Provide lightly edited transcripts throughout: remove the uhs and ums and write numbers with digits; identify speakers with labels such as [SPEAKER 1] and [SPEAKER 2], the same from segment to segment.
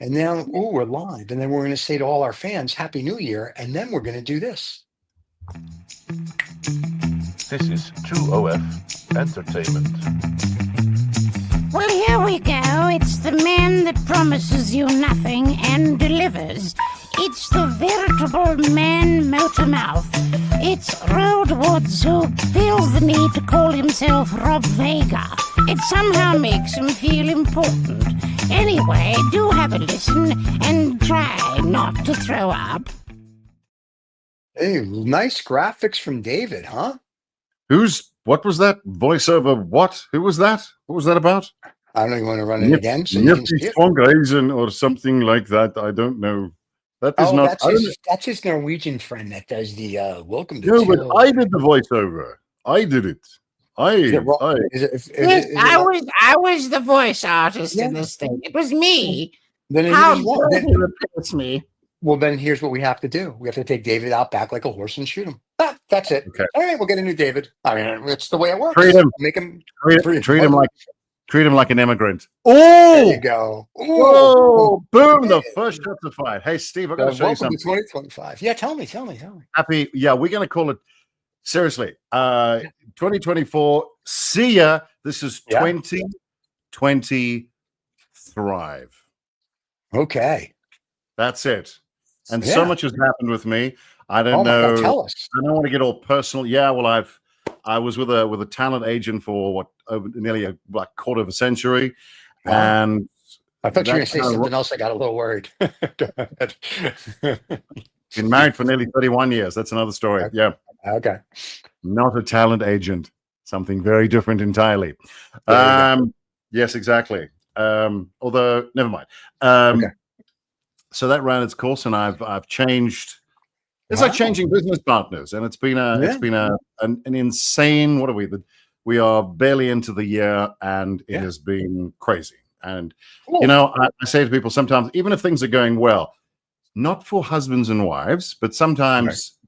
[SPEAKER 1] And now, ooh, we're live. And then we're going to say to all our fans, Happy New Year. And then we're going to do this.
[SPEAKER 2] This is 2OF Entertainment.
[SPEAKER 3] Well, here we go. It's the man that promises you nothing and delivers. It's the veritable man motor mouth. It's Roald Woods who feels the need to call himself Rob Vega. It somehow makes him feel important. Anyway, do have a listen and try not to throw up.
[SPEAKER 1] Hey, nice graphics from David, huh?
[SPEAKER 4] What was that? Voiceover what? Who was that? What was that about?
[SPEAKER 1] I don't know. You want to run it again? So you can see it?
[SPEAKER 4] Or something like that. I don't know. That is not.
[SPEAKER 1] That's his Norwegian friend that does the welcome to.
[SPEAKER 4] No, but I did the voiceover. I did it. I
[SPEAKER 3] was the voice artist in this thing. It was me.
[SPEAKER 1] Then
[SPEAKER 3] How dare you replace me?
[SPEAKER 1] Well, then here's what we have to do. We have to take David out back like a horse and shoot him. That's it. Okay. All right, we'll get a new David. I mean, it's the way it works.
[SPEAKER 4] Treat him.
[SPEAKER 1] Make him
[SPEAKER 4] treat him like an immigrant.
[SPEAKER 1] Oh, there you go.
[SPEAKER 4] Oh, boom! The first shots are fired. Hey, Steve, I'm going to show you something.
[SPEAKER 1] 2025. Yeah, tell me.
[SPEAKER 4] Happy. Yeah, we're going to call it. Seriously, 2024. See ya. This is 2020 Thrive.
[SPEAKER 1] Okay.
[SPEAKER 4] That's it. And so much has happened with me. I don't know.
[SPEAKER 1] God, tell us.
[SPEAKER 4] I don't want to get all personal. Yeah, well, I was with a talent agent for nearly a quarter of a century, and
[SPEAKER 1] I thought you were going to say something else. I got a little worried.
[SPEAKER 4] Been married for nearly 31 years. That's another story.
[SPEAKER 1] Okay.
[SPEAKER 4] Yeah.
[SPEAKER 1] Okay.
[SPEAKER 4] Not a talent agent. Something very different entirely. Yes, exactly. Although, never mind. Okay. So that ran its course, and I've changed. It's like changing business partners, and it's been an insane. What are we? We are barely into the year, and it has been crazy. And you know, I say to people sometimes, even if things are going well, not for husbands and wives, but sometimes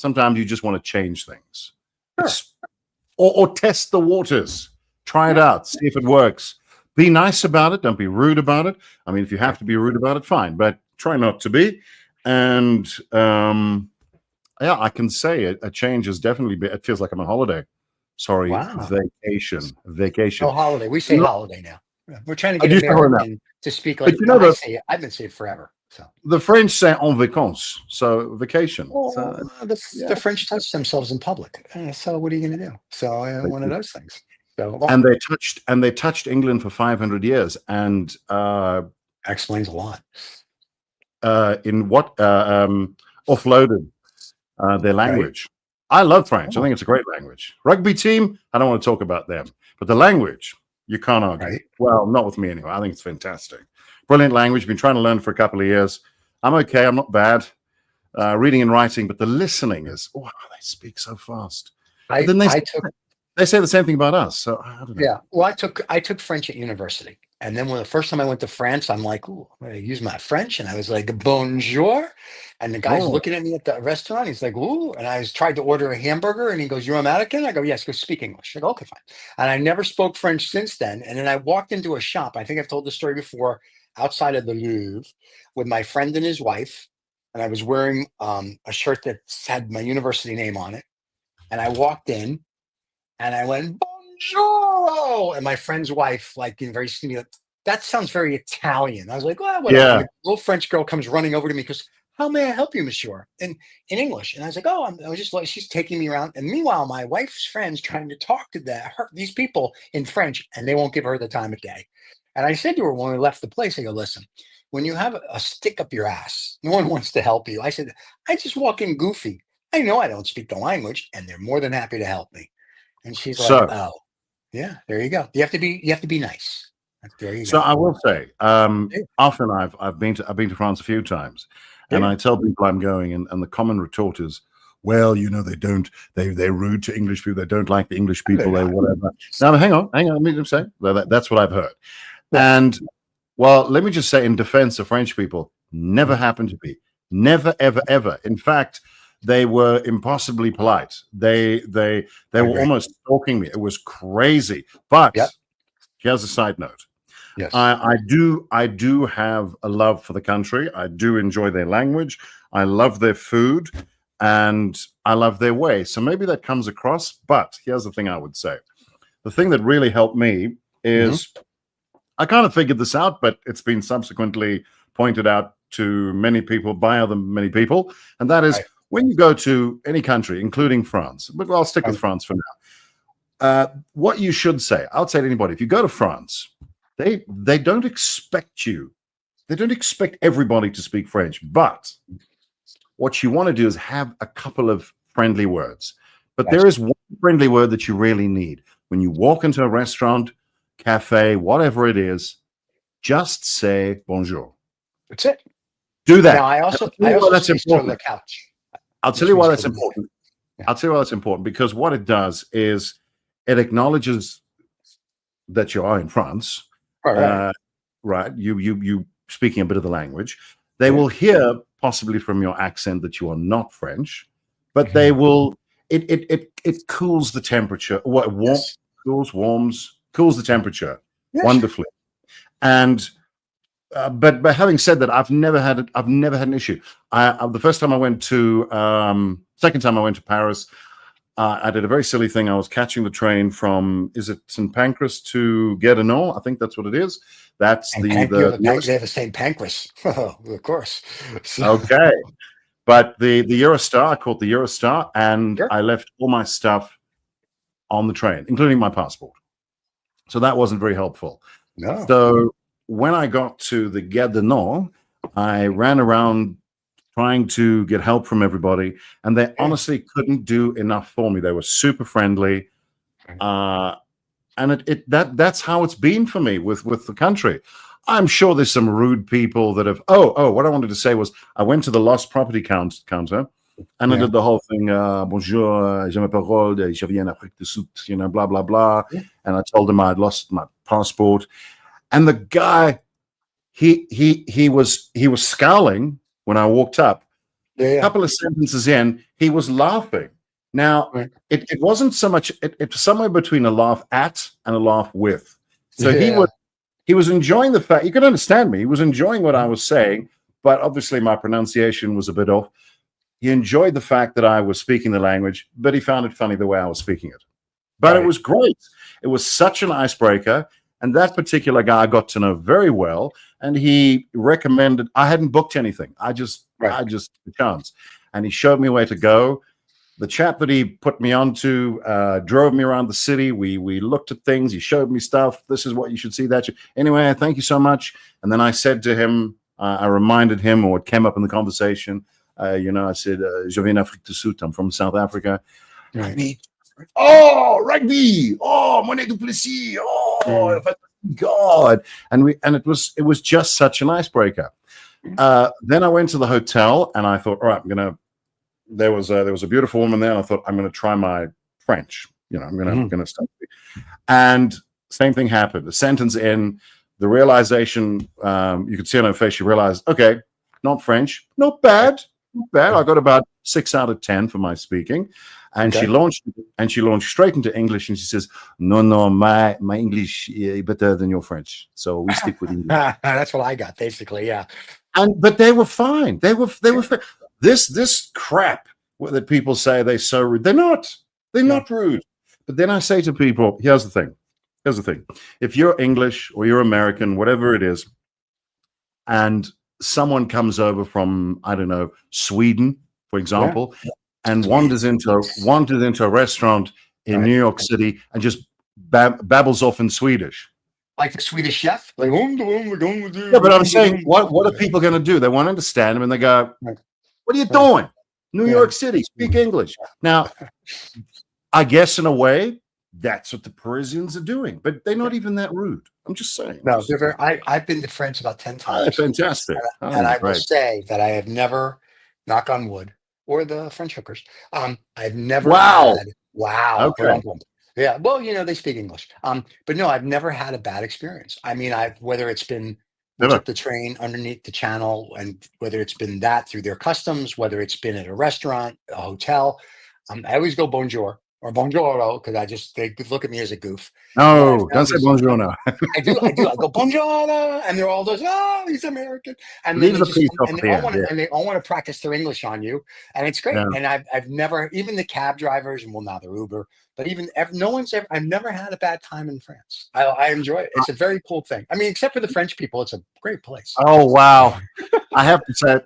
[SPEAKER 4] you just want to change things, or test the waters, try it out, see if it works. Be nice about it. Don't be rude about it. I mean, if you have to be rude about it, fine, but try not to be. And I can say a change has definitely been. It feels like I'm on holiday. Sorry, vacation.
[SPEAKER 1] No holiday. We say holiday now. We're trying to get American to speak like I say it. I've been saying it forever. So
[SPEAKER 4] the French say en vacances, so vacation.
[SPEAKER 1] Well, the French touch themselves in public. So what are you going to do? So one of those things. So,
[SPEAKER 4] and they touched England for 500 years, and
[SPEAKER 1] that explains a lot.
[SPEAKER 4] Offloaded their language. Right. I love French. I think it's a great language. Rugby team, I don't want to talk about them, but the language, you can't argue. Right. Well, not with me anyway. I think it's fantastic. Brilliant language. Been trying to learn for a couple of years. I'm okay. I'm not bad. Reading and writing, but the listening is, they speak so fast. They say the same thing about us. So I don't know.
[SPEAKER 1] Yeah. Well, I took French at university. And then when the first time I went to France, I'm like, ooh, I'm going to use my French. And I was like, bonjour. And the guy's looking at me at the restaurant. He's like, ooh. And I tried to order a hamburger. And he goes, you're American? I go, yes, go speak English. I go, okay, fine. And I never spoke French since then. And then I walked into a shop. I think I've told the story before, outside of the Louvre with my friend and his wife. And I was wearing a shirt that had my university name on it. And I walked in and I went, bonjour. And my friend's wife, like, very skinny, that sounds very Italian. I was like, well, whatever. Yeah. The little French girl comes running over to me because, how may I help you, monsieur? In English. And I was like, I was just like, she's taking me around. And meanwhile, my wife's friend's trying to talk to these people in French, and they won't give her the time of day. And I said to her when we left the place, I go, listen, when you have a stick up your ass, no one wants to help you. I said, I just walk in goofy. I know I don't speak the language, and they're more than happy to help me. And she's like, oh, yeah, there you go. You have to be nice. There you go.
[SPEAKER 4] So I will say, often I've been to France a few times, and I tell people I'm going, and the common retort is, well, you know, they're rude to English people. They don't like the English people. They whatever. Now, hang on. Let me just say that's what I've heard. And well, let me just say, in defense of French people, never happened to be. Never, ever, ever. In fact, they were impossibly polite. They were almost stalking me. It was crazy. But here's a side note.
[SPEAKER 1] Yes.
[SPEAKER 4] I do have a love for the country. I do enjoy their language. I love their food, and I love their way. So maybe that comes across. But here's the thing I would say: the thing that really helped me is I kind of figured this out, but it's been subsequently pointed out to many people by many people, and that is
[SPEAKER 1] Right.
[SPEAKER 4] when you go to any country, including France. But I'll stick with France for now. What you should say, I would say to anybody, if you go to France, they don't expect you. They don't expect everybody to speak French, but what you want to do is have a couple of friendly words. But there is one friendly word that you really need. When you walk into a restaurant, cafe, whatever it is, just say bonjour.
[SPEAKER 1] That's it.
[SPEAKER 4] Do that.
[SPEAKER 1] Now, I also say sur la couch.
[SPEAKER 4] I'll tell you why that's important. I'll tell you why that's important, because what it does is it acknowledges that you are in France. Right. You speaking a bit of the language. They will hear possibly from your accent that you are not French, but they will. It cools the temperature. Cools the temperature wonderfully. And but having said that, I've never had an issue. The first time I went to, second time I went to Paris, I did a very silly thing. I was catching the train from, is it St. Pancras to Guernsey? I think that's what it is. That's
[SPEAKER 1] they have a St. Pancras, of course. So.
[SPEAKER 4] Okay, but the Eurostar, I caught the Eurostar, and I left all my stuff on the train, including my passport. So that wasn't very helpful.
[SPEAKER 1] No.
[SPEAKER 4] So when I got to the Gare du Nord, I ran around trying to get help from everybody, and they honestly couldn't do enough for me. They were super friendly, and that's how it's been for me with the country. I'm sure there's some rude people that have. Oh, what I wanted to say was I went to the lost property counter, and I did the whole thing. Bonjour, je m'appelle Roald, je viens d'Afrique du Sud, blah blah blah. And I told him I'd lost my passport, and the guy, he was scowling when I walked up. A couple of sentences in, he was laughing. Now, it wasn't so much. It was somewhere between a laugh at and a laugh with. So he was enjoying the fact, you could understand me. He was enjoying what I was saying, but obviously my pronunciation was a bit off. He enjoyed the fact that I was speaking the language, but he found it funny the way I was speaking it. But it was great. It was such an icebreaker. And that particular guy I got to know very well. And he recommended, I hadn't booked anything. I just took a chance. And he showed me where to go. The chap that he put me onto drove me around the city. We looked at things. He showed me stuff. This is what you should see. Anyway, thank you so much. And then I said to him, I reminded him, or it came up in the conversation, I said, je viens d'Afrique du Sud. I'm from South Africa. Rugby. Oh, rugby. Oh, Monet Duplessis. Oh, God. And it was just such an icebreaker. Then I went to the hotel and I thought, all right, there was a beautiful woman there, and I thought, I'm going to try my French. I'm going to start. And same thing happened. The sentence in, the realization, you could see on her face, she realized, okay, not French, not bad. I got about 6 out of 10 for my speaking. And she launched straight into English, and she says, no, my English is better than your French. So we stick with English.
[SPEAKER 1] That's what I got, basically, yeah.
[SPEAKER 4] But they were fine. They were fine. This crap that people say they're so rude. They're not. They're not rude. But then I say to people, here's the thing. If you're English or you're American, whatever it is, and someone comes over from, I don't know, Sweden, for example, and wanders into a restaurant in New York City and just babbles off in Swedish.
[SPEAKER 1] Like the Swedish chef? Like,
[SPEAKER 4] yeah, but I'm saying, what are people going to do? They won't understand him, and they go, what are you doing? New York City, speak English. Now, I guess in a way, that's what the Parisians are doing, but they're not even that rude. I'm just saying.
[SPEAKER 1] No, they're very. I've been to France about 10 times.
[SPEAKER 4] Fantastic.
[SPEAKER 1] And I will say that I have never, knock on wood, or the French hookers, I've never had. Wow.
[SPEAKER 4] Okay.
[SPEAKER 1] Yeah. Well, they speak English. But no, I've never had a bad experience. I mean, whether it's been we took the train underneath the channel, and whether it's been that through their customs, whether it's been at a restaurant, a hotel, I always go bonjour. or buongiorno, because they could look at me as a goof. And what I
[SPEAKER 4] No, don't
[SPEAKER 1] found
[SPEAKER 4] say
[SPEAKER 1] is
[SPEAKER 4] bonjour now.
[SPEAKER 1] I do. I go buongiorno, and they're all those. Oh, he's American, and then
[SPEAKER 4] Leave the piece off at the end. Yeah.
[SPEAKER 1] and they all want to practice their English on you, and it's great.
[SPEAKER 4] Yeah.
[SPEAKER 1] And I've never, even the cab drivers, well, now they're Uber, but no one's ever. I've never had a bad time in France. I enjoy it. It's a very cool thing. I mean, except for the French people, it's a great place.
[SPEAKER 4] Oh wow! I have to say,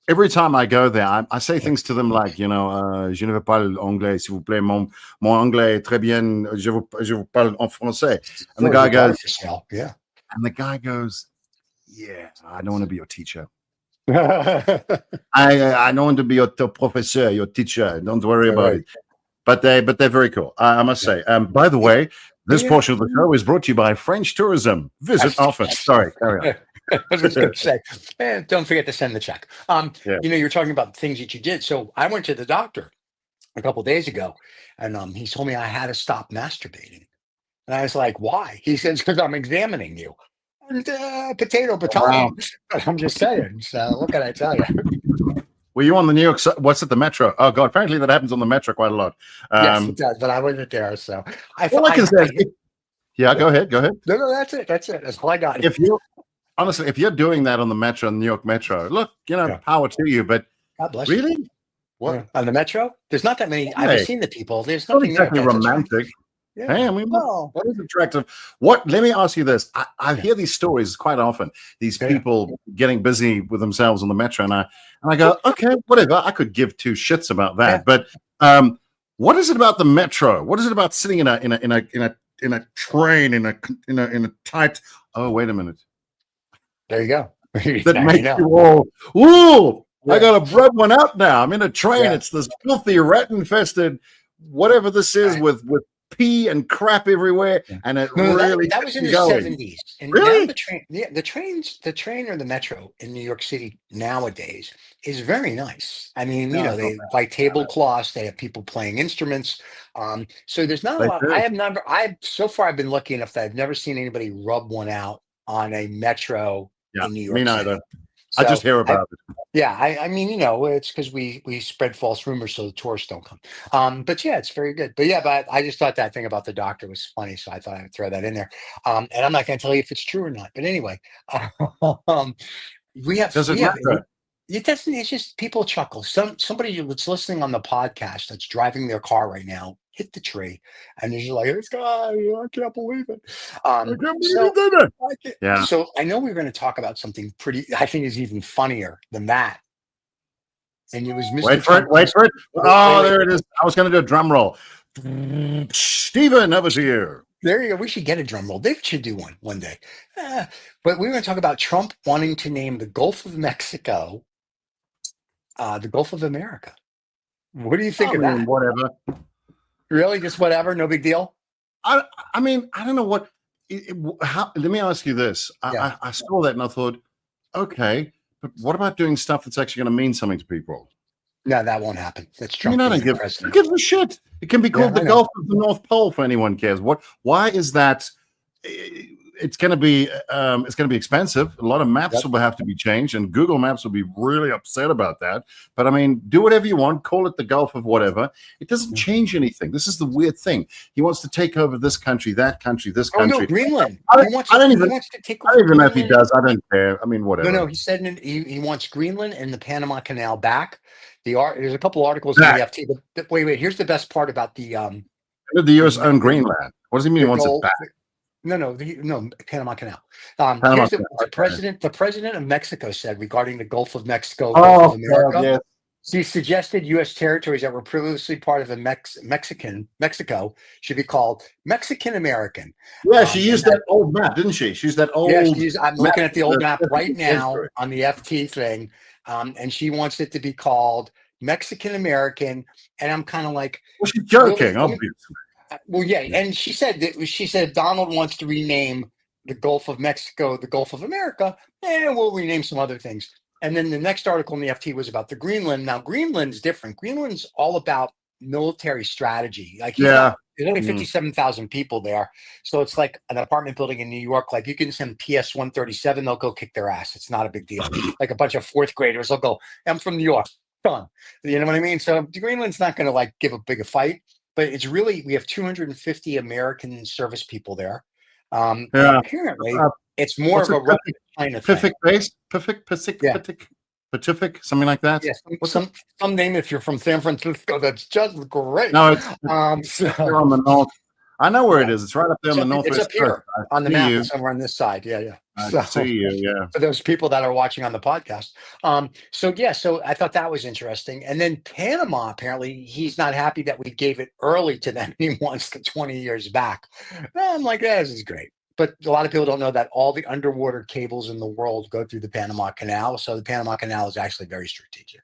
[SPEAKER 4] every time I go there, I say things to them like, je ne veux pas l'anglais, s'il vous plaît. Mon anglais est très bien. Je vous parle en français. And the guy goes,
[SPEAKER 1] yeah.
[SPEAKER 4] And the guy goes, yeah, I don't want to be your teacher. I don't want to be your professeur, your teacher. Don't worry about it. But they're very cool. I must say. By the way, this portion of the show is brought to you by French Tourism. Visit often. Sorry, carry on.
[SPEAKER 1] I was just going to say, don't forget to send the check. You're talking about things that you did. So I went to the doctor a couple of days ago, and he told me I had to stop masturbating. And I was like, why? He says, because I'm examining you. And potato.
[SPEAKER 4] Wow.
[SPEAKER 1] I'm just saying. So what can I tell you?
[SPEAKER 4] Were you on the New York? What's it? The Metro? Oh God! Apparently that happens on the Metro quite a lot.
[SPEAKER 1] Yes, it does. But I wasn't there, so
[SPEAKER 4] all I can say. Yeah, go ahead.
[SPEAKER 1] No, that's it. That's all I got.
[SPEAKER 4] Honestly, if you're doing that on the Metro, on the New York Metro, look, power to you. But
[SPEAKER 1] God bless
[SPEAKER 4] really,
[SPEAKER 1] you. What on the Metro? There's not that many.
[SPEAKER 4] Hey,
[SPEAKER 1] I've seen the people. There's
[SPEAKER 4] not
[SPEAKER 1] nothing
[SPEAKER 4] exactly
[SPEAKER 1] there
[SPEAKER 4] romantic.
[SPEAKER 1] Yeah.
[SPEAKER 4] Hey, I mean, what is attractive? Let me ask you this. I hear these stories quite often. These people getting busy with themselves on the Metro, and I go, okay, whatever. I could give two shits about that. But what is it about the Metro? What is it about sitting in a train in a tight? Oh, wait a minute.
[SPEAKER 1] There you go.
[SPEAKER 4] That makes you all, ooh, I got to rub one out now. I'm in a train. It's this filthy, rat-infested, whatever this is, with pee and crap everywhere, and it really
[SPEAKER 1] that was in the
[SPEAKER 4] going.
[SPEAKER 1] 70s. And
[SPEAKER 4] really,
[SPEAKER 1] now the train or the Metro in New York City nowadays is very nice. I mean, they by tablecloths, they have people playing instruments. So there's not a lot. So far I've been lucky enough that I've never seen anybody rub one out on a Metro in New York
[SPEAKER 4] me
[SPEAKER 1] City.
[SPEAKER 4] neither. So I just hear about it.
[SPEAKER 1] Yeah, I mean, it's because we spread false rumors so the tourists don't come. But yeah, it's very good. But I just thought that thing about the doctor was funny, so I thought I would throw that in there. And I'm not going to tell you if it's true or not. But anyway, we have.
[SPEAKER 4] Does it matter?
[SPEAKER 1] It doesn't. It's just people chuckle. Somebody that's listening on the podcast that's driving their car right now hit the tree, and they're just like, "This guy, I can't believe it."
[SPEAKER 4] I can't believe he did it. Yeah.
[SPEAKER 1] So I know we were going to talk about something I think is even funnier than that. And it was Mr.
[SPEAKER 4] Wait for it. Oh, there it is. I was going to do a drum roll. Stephen, over to you.
[SPEAKER 1] There you go. We should get a drum roll. They should do one day. But we were going to talk about Trump wanting to name the Gulf of Mexico the Gulf of America. What do you think of that?
[SPEAKER 4] Whatever.
[SPEAKER 1] Really? Just whatever? No big deal?
[SPEAKER 4] I mean, I don't know what. Let me ask you this. I saw that and I thought, okay, but what about doing stuff that's actually going to mean something to people?
[SPEAKER 1] No, that won't happen. That's Trump.
[SPEAKER 4] Who gives a shit? It can be called the Gulf of the North Pole for anyone cares. Why is that? It's going to be expensive. A lot of maps will have to be changed, and Google Maps will be really upset about that. But I mean, do whatever you want. Call it the Gulf of whatever. It doesn't change anything. This is the weird thing. He wants to take over this country, that country, this country.
[SPEAKER 1] Oh no, Greenland.
[SPEAKER 4] I don't even know if he does. I don't care. I mean, whatever.
[SPEAKER 1] No. He said he wants Greenland and the Panama Canal back. There's a couple articles in the FT. But wait. Here's the best part about the
[SPEAKER 4] U.S. own Greenland. What does he mean? He wants it back?
[SPEAKER 1] No, Panama Canal. Here's the president of Mexico said regarding the Gulf of Mexico, Gulf of America.
[SPEAKER 4] Yes.
[SPEAKER 1] He suggested U.S. territories that were previously part of Mexico should be called Mexican American.
[SPEAKER 4] Yeah, she used that old map, didn't she? She used that old.
[SPEAKER 1] Yeah, I'm looking at the old map right now on the FT thing, and she wants it to be called Mexican American. And I'm kind of like,
[SPEAKER 4] well, she's joking, obviously.
[SPEAKER 1] Well, yeah, and she said Donald wants to rename the Gulf of Mexico the Gulf of America, and we'll rename some other things. And then the next article in the FT was about the Greenland. Now, Greenland's different. Greenland's all about military strategy. Like, there's only 57,000 people there, so it's like an apartment building in New York. Like, you can send PS 137, they'll go kick their ass. It's not a big deal. Like a bunch of fourth graders, they'll go, "I'm from New York." Done. You know what I mean? So Greenland's not going to give a big fight. but it's really, we have 250 American service people there. And
[SPEAKER 4] Yeah.
[SPEAKER 1] apparently it's more
[SPEAKER 4] What's
[SPEAKER 1] of
[SPEAKER 4] it?
[SPEAKER 1] a Russia China thing.
[SPEAKER 4] Pacific base? Pacific, something like that.
[SPEAKER 1] Yes,
[SPEAKER 4] What's
[SPEAKER 1] some name if you're from San Francisco. That's just great.
[SPEAKER 4] No, it's
[SPEAKER 1] So,
[SPEAKER 4] here on the north. I know where it
[SPEAKER 1] yeah.
[SPEAKER 4] is. It's right up there on the
[SPEAKER 1] It's
[SPEAKER 4] northwest
[SPEAKER 1] up here
[SPEAKER 4] coast.
[SPEAKER 1] on the
[SPEAKER 4] see
[SPEAKER 1] map.
[SPEAKER 4] you.
[SPEAKER 1] It's over on this side. Yeah.
[SPEAKER 4] I
[SPEAKER 1] So
[SPEAKER 4] see you. Yeah.
[SPEAKER 1] for those people that are watching on the podcast. So yeah, so I thought that was interesting. And then Panama, apparently, he's not happy that we gave it early to them. He wants the 20 years back. I'm like, yeah, this is great. But a lot of people don't know that all the underwater cables in the world go through the Panama Canal. So the Panama Canal is actually very strategic.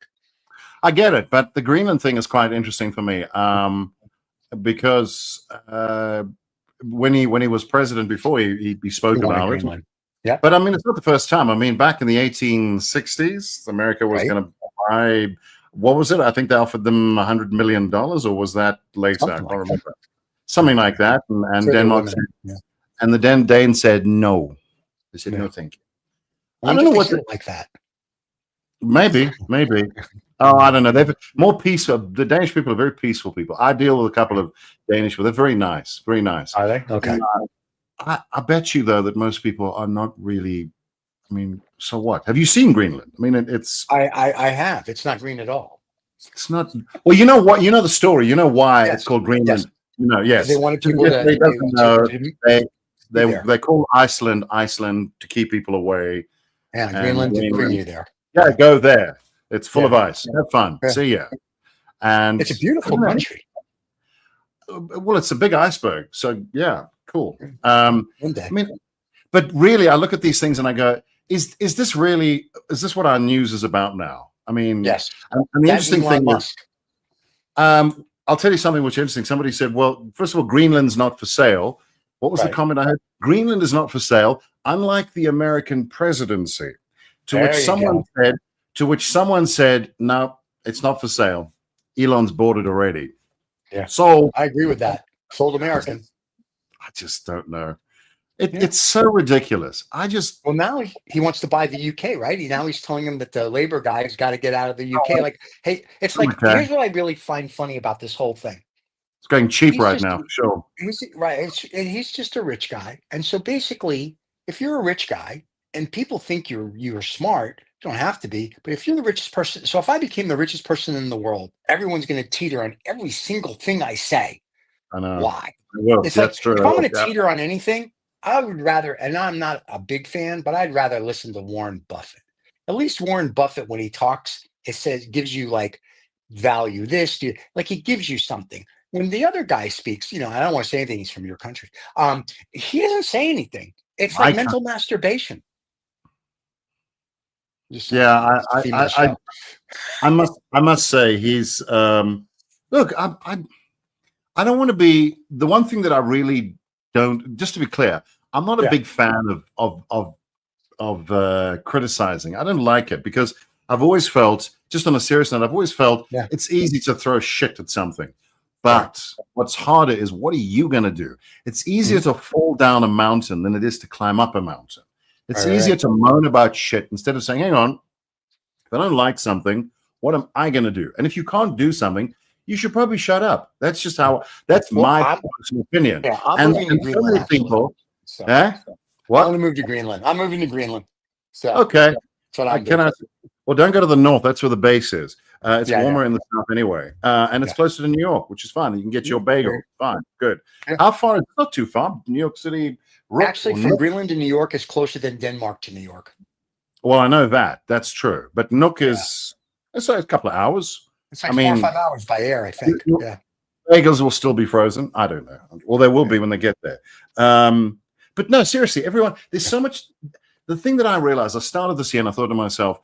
[SPEAKER 4] I get it, but the Greenland thing is quite interesting for me because when he was president before, he spoke about it.
[SPEAKER 1] Yeah,
[SPEAKER 4] but I mean, it's not the first time. I mean, back in the 1860s, America was going to buy. What was it? I think they offered them $100 million, or was that later? I can't remember. Something like that, and Denmark said, and the Danes said no. They said no, thank you.
[SPEAKER 1] I don't know what like that.
[SPEAKER 4] Maybe. Oh, I don't know. They're more peaceful. The Danish people are very peaceful people. I deal with a couple of Danish people. They're very nice. Very nice.
[SPEAKER 1] Are they? Okay.
[SPEAKER 4] And, I bet you, though, that most people are not really. I mean, so what? Have you seen Greenland? I mean, it's.
[SPEAKER 1] I have. It's not green at all.
[SPEAKER 4] It's not. Well, you know what? You know the story. You know why it's called Greenland.
[SPEAKER 1] Yes.
[SPEAKER 4] You know, yes.
[SPEAKER 1] They wanted people
[SPEAKER 4] they call Iceland to keep people away.
[SPEAKER 1] Yeah, Greenland to bring you there.
[SPEAKER 4] Yeah, go there. It's full of ice. Have fun. See ya. And
[SPEAKER 1] it's a beautiful country.
[SPEAKER 4] Well, it's a big iceberg. So yeah, cool. I mean, but really, I look at these things and I go, is this what our news is about now? I mean,
[SPEAKER 1] yes.
[SPEAKER 4] And the interesting thing is, I'll tell you something which is interesting. Somebody said, well, first of all, Greenland's not for sale. What was the comment I had? Greenland is not for sale, unlike the American presidency. To which someone said, no, it's not for sale. Elon's bought it already.
[SPEAKER 1] Yeah.
[SPEAKER 4] So
[SPEAKER 1] I agree with that. Sold American.
[SPEAKER 4] I just don't know. It's so ridiculous.
[SPEAKER 1] Well, now he wants to buy the UK, right? He's telling him that the Labour guys got to get out of the UK. Like, hey, it's like, here's what I really find funny about this whole thing.
[SPEAKER 4] It's going cheap right now, for sure.
[SPEAKER 1] He's just a rich guy. And so basically, if you're a rich guy and people think you're smart, you don't have to be, but if you're the richest person, so if I became the richest person in the world, everyone's going to teeter on every single thing I say.
[SPEAKER 4] I know.
[SPEAKER 1] Why?
[SPEAKER 4] It's
[SPEAKER 1] that's
[SPEAKER 4] like, true.
[SPEAKER 1] If I'm going to teeter on anything, I would rather, and I'm not a big fan, but I'd rather listen to Warren Buffett. At least Warren Buffett, when he talks, gives you like value this, like he gives you something. When the other guy speaks, I don't want to say anything. He's from your country. He doesn't say anything. It's like mental masturbation.
[SPEAKER 4] I must say he's look. I don't want to be the one thing that I really don't. Just to be clear, I'm not a big fan of criticizing. I don't like it because I've always felt, just on a serious note, it's easy to throw shit at something. But what's harder is, what are you going to do? It's easier to fall down a mountain than it is to climb up a mountain. It's easier to moan about shit instead of saying, hang on, if I don't like something, what am I going to do? And if you can't do something, you should probably shut up. That's just my personal opinion.
[SPEAKER 1] Yeah, I'm moving to Greenland.
[SPEAKER 4] People,
[SPEAKER 1] what? I'm
[SPEAKER 4] going
[SPEAKER 1] to move to Greenland. I'm moving to Greenland. So
[SPEAKER 4] okay.
[SPEAKER 1] That's what I'm doing.
[SPEAKER 4] Well, don't go to the north. That's where the base is. It's warmer in the south anyway. And it's closer to New York, which is fine. You can get your bagel. Fine. Good. Yeah. How far? It's not too far. New York City.
[SPEAKER 1] Actually, from Greenland to New York is closer than Denmark to New York.
[SPEAKER 4] Well, I know that. That's true. But Nook is, it's like a couple of hours.
[SPEAKER 1] It's like 4 or 5 hours by air, I think. Yeah.
[SPEAKER 4] Bagels will still be frozen. I don't know. Well, they will be when they get there. But no, seriously, everyone, there's so much. The thing that I realized, I started this year and I thought to myself,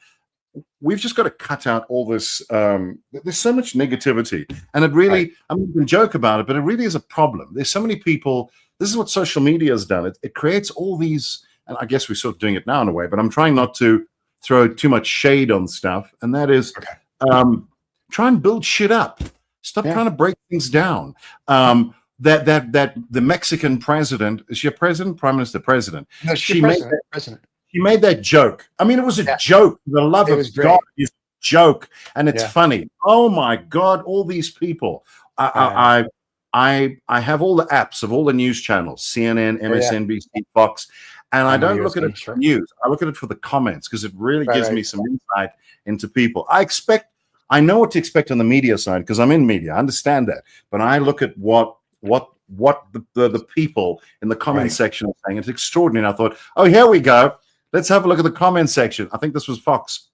[SPEAKER 4] we've just got to cut out all this. There's so much negativity. And it really, I mean, you can joke about it, but it really is a problem. There's so many people. This is what social media has done. It creates all these, and I guess we're sort of doing it now in a way, but I'm trying not to throw too much shade on stuff. And that is, try and build shit up. Stop trying to break things down. That the Mexican president, is she a president? Prime Minister, president.
[SPEAKER 1] No, she's president.
[SPEAKER 4] She made that joke. I mean, it was a joke. For the love of God, it's a joke, and it's funny. Oh my God, all these people. I have all the apps of all the news channels, CNN, MSNBC, Fox, and I don't look at it for news. I look at it for the comments because it really gives me some insight into people. I know what to expect on the media side because I'm in media. I understand that, but I look at what the people in the comment section are saying. It's extraordinary. And I thought, oh, here we go. Let's have a look at the comment section. I think this was Fox.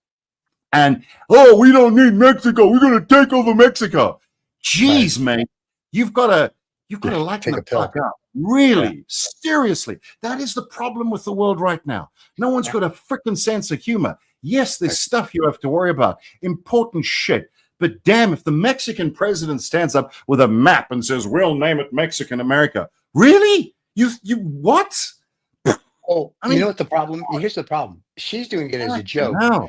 [SPEAKER 4] And, we don't need Mexico. We're going to take over Mexico. Jeez, man. You've got to lighten the fuck up. Really? Seriously. That is the problem with the world right now. No one's got a freaking sense of humor. Yes, there's stuff you have to worry about. Important shit. But damn, if the Mexican president stands up with a map and says, we'll name it Mexican America. Really? You what?
[SPEAKER 1] Oh, I mean, you know what the problem? Here's the problem. She's doing it as a joke.
[SPEAKER 4] No.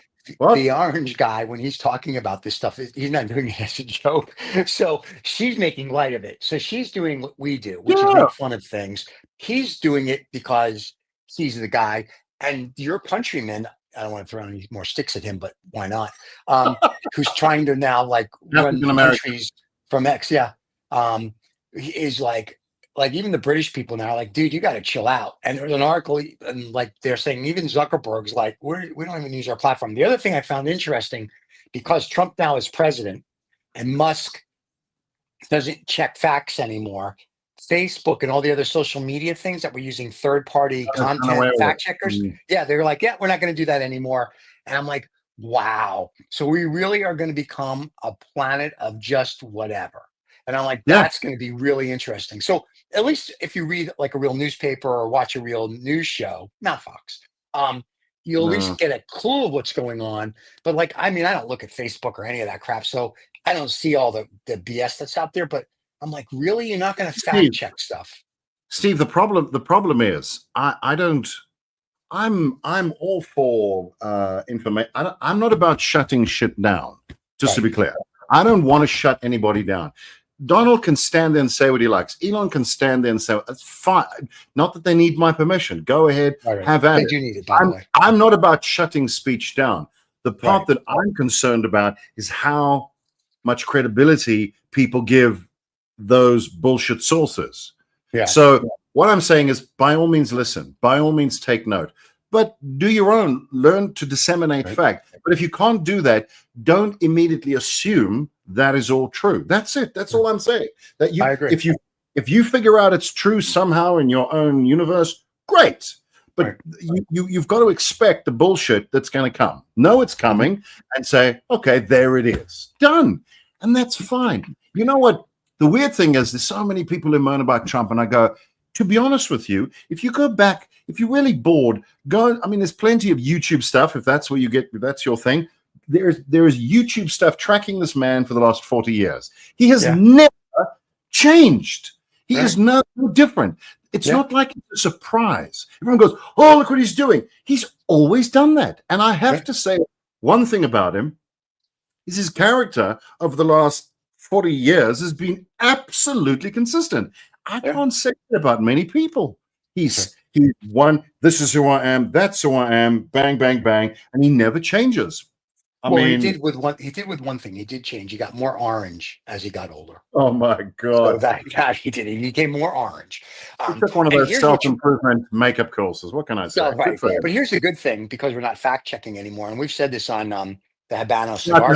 [SPEAKER 1] The orange guy, when he's talking about this stuff, he's not doing it as a joke. So she's making light of it. So she's doing what we do, which is make fun of things. He's doing it because he's the guy. And your countryman, I don't want to throw any more sticks at him, but why not? Who's trying to now run countries from X. Yeah. He is like even the British people now are like, dude, you got to chill out. And there's an article, and they're saying even Zuckerberg's like, we don't even use our platform. The other thing I found interesting, because Trump now is president and Musk doesn't check facts anymore, Facebook and all the other social media things that were using third-party content fact checkers. Yeah, they're like, we're not going to do that anymore. And I'm like, wow. So we really are going to become a planet of just whatever. And I'm like, that's going to be really interesting. So at least if you read like a real newspaper or watch a real news show, not Fox, you'll at least get a clue of what's going on. But I don't look at Facebook or any of that crap. So I don't see all the BS that's out there. But I'm like, really? You're not going to fact check stuff?
[SPEAKER 4] Steve, the problem is I'm all for information. I'm not about shutting shit down, just to be clear. I don't want to shut anybody down. Donald can stand there and say what he likes. Elon can stand there and say, it's fine. Not that they need my permission. Go ahead, have at it.
[SPEAKER 1] They do need it, by the way.
[SPEAKER 4] I'm not about shutting speech down. The part that I'm concerned about is how much credibility people give those bullshit sources. Yeah. So what I'm saying is, by all means, listen. By all means, take note. But do your own. Learn to disseminate fact. But if you can't do that, don't immediately assume that is all true. That's it. That's all I'm saying. That I agree. If you figure out it's true somehow in your own universe, great. But you've got to expect the bullshit that's going to come. Know it's coming and say, okay, there it is. Done. And that's fine. You know what? The weird thing is there's so many people who moan about Trump, and I go, to be honest with you, if you go back, if you're really bored, there's plenty of YouTube stuff, if that's where you get, if that's your thing. There is YouTube stuff tracking this man for the last 40 years. He has never changed. He is no different. It's not like it's a surprise. Everyone goes, oh, look what he's doing. He's always done that. And I have to say one thing about him is his character over the last 40 years has been absolutely consistent. I can't say that about many people. He's one, this is who I am, that's who I am, bang, bang, bang, and he never changes. I mean,
[SPEAKER 1] he did with one thing. He did change. He got more orange as he got older.
[SPEAKER 4] Oh my God!
[SPEAKER 1] So he did. He became more orange.
[SPEAKER 4] He took one of those self-improvement makeup courses. What can I say?
[SPEAKER 1] But here's the good thing, because we're not fact checking anymore, and we've said this on the Habano cigar.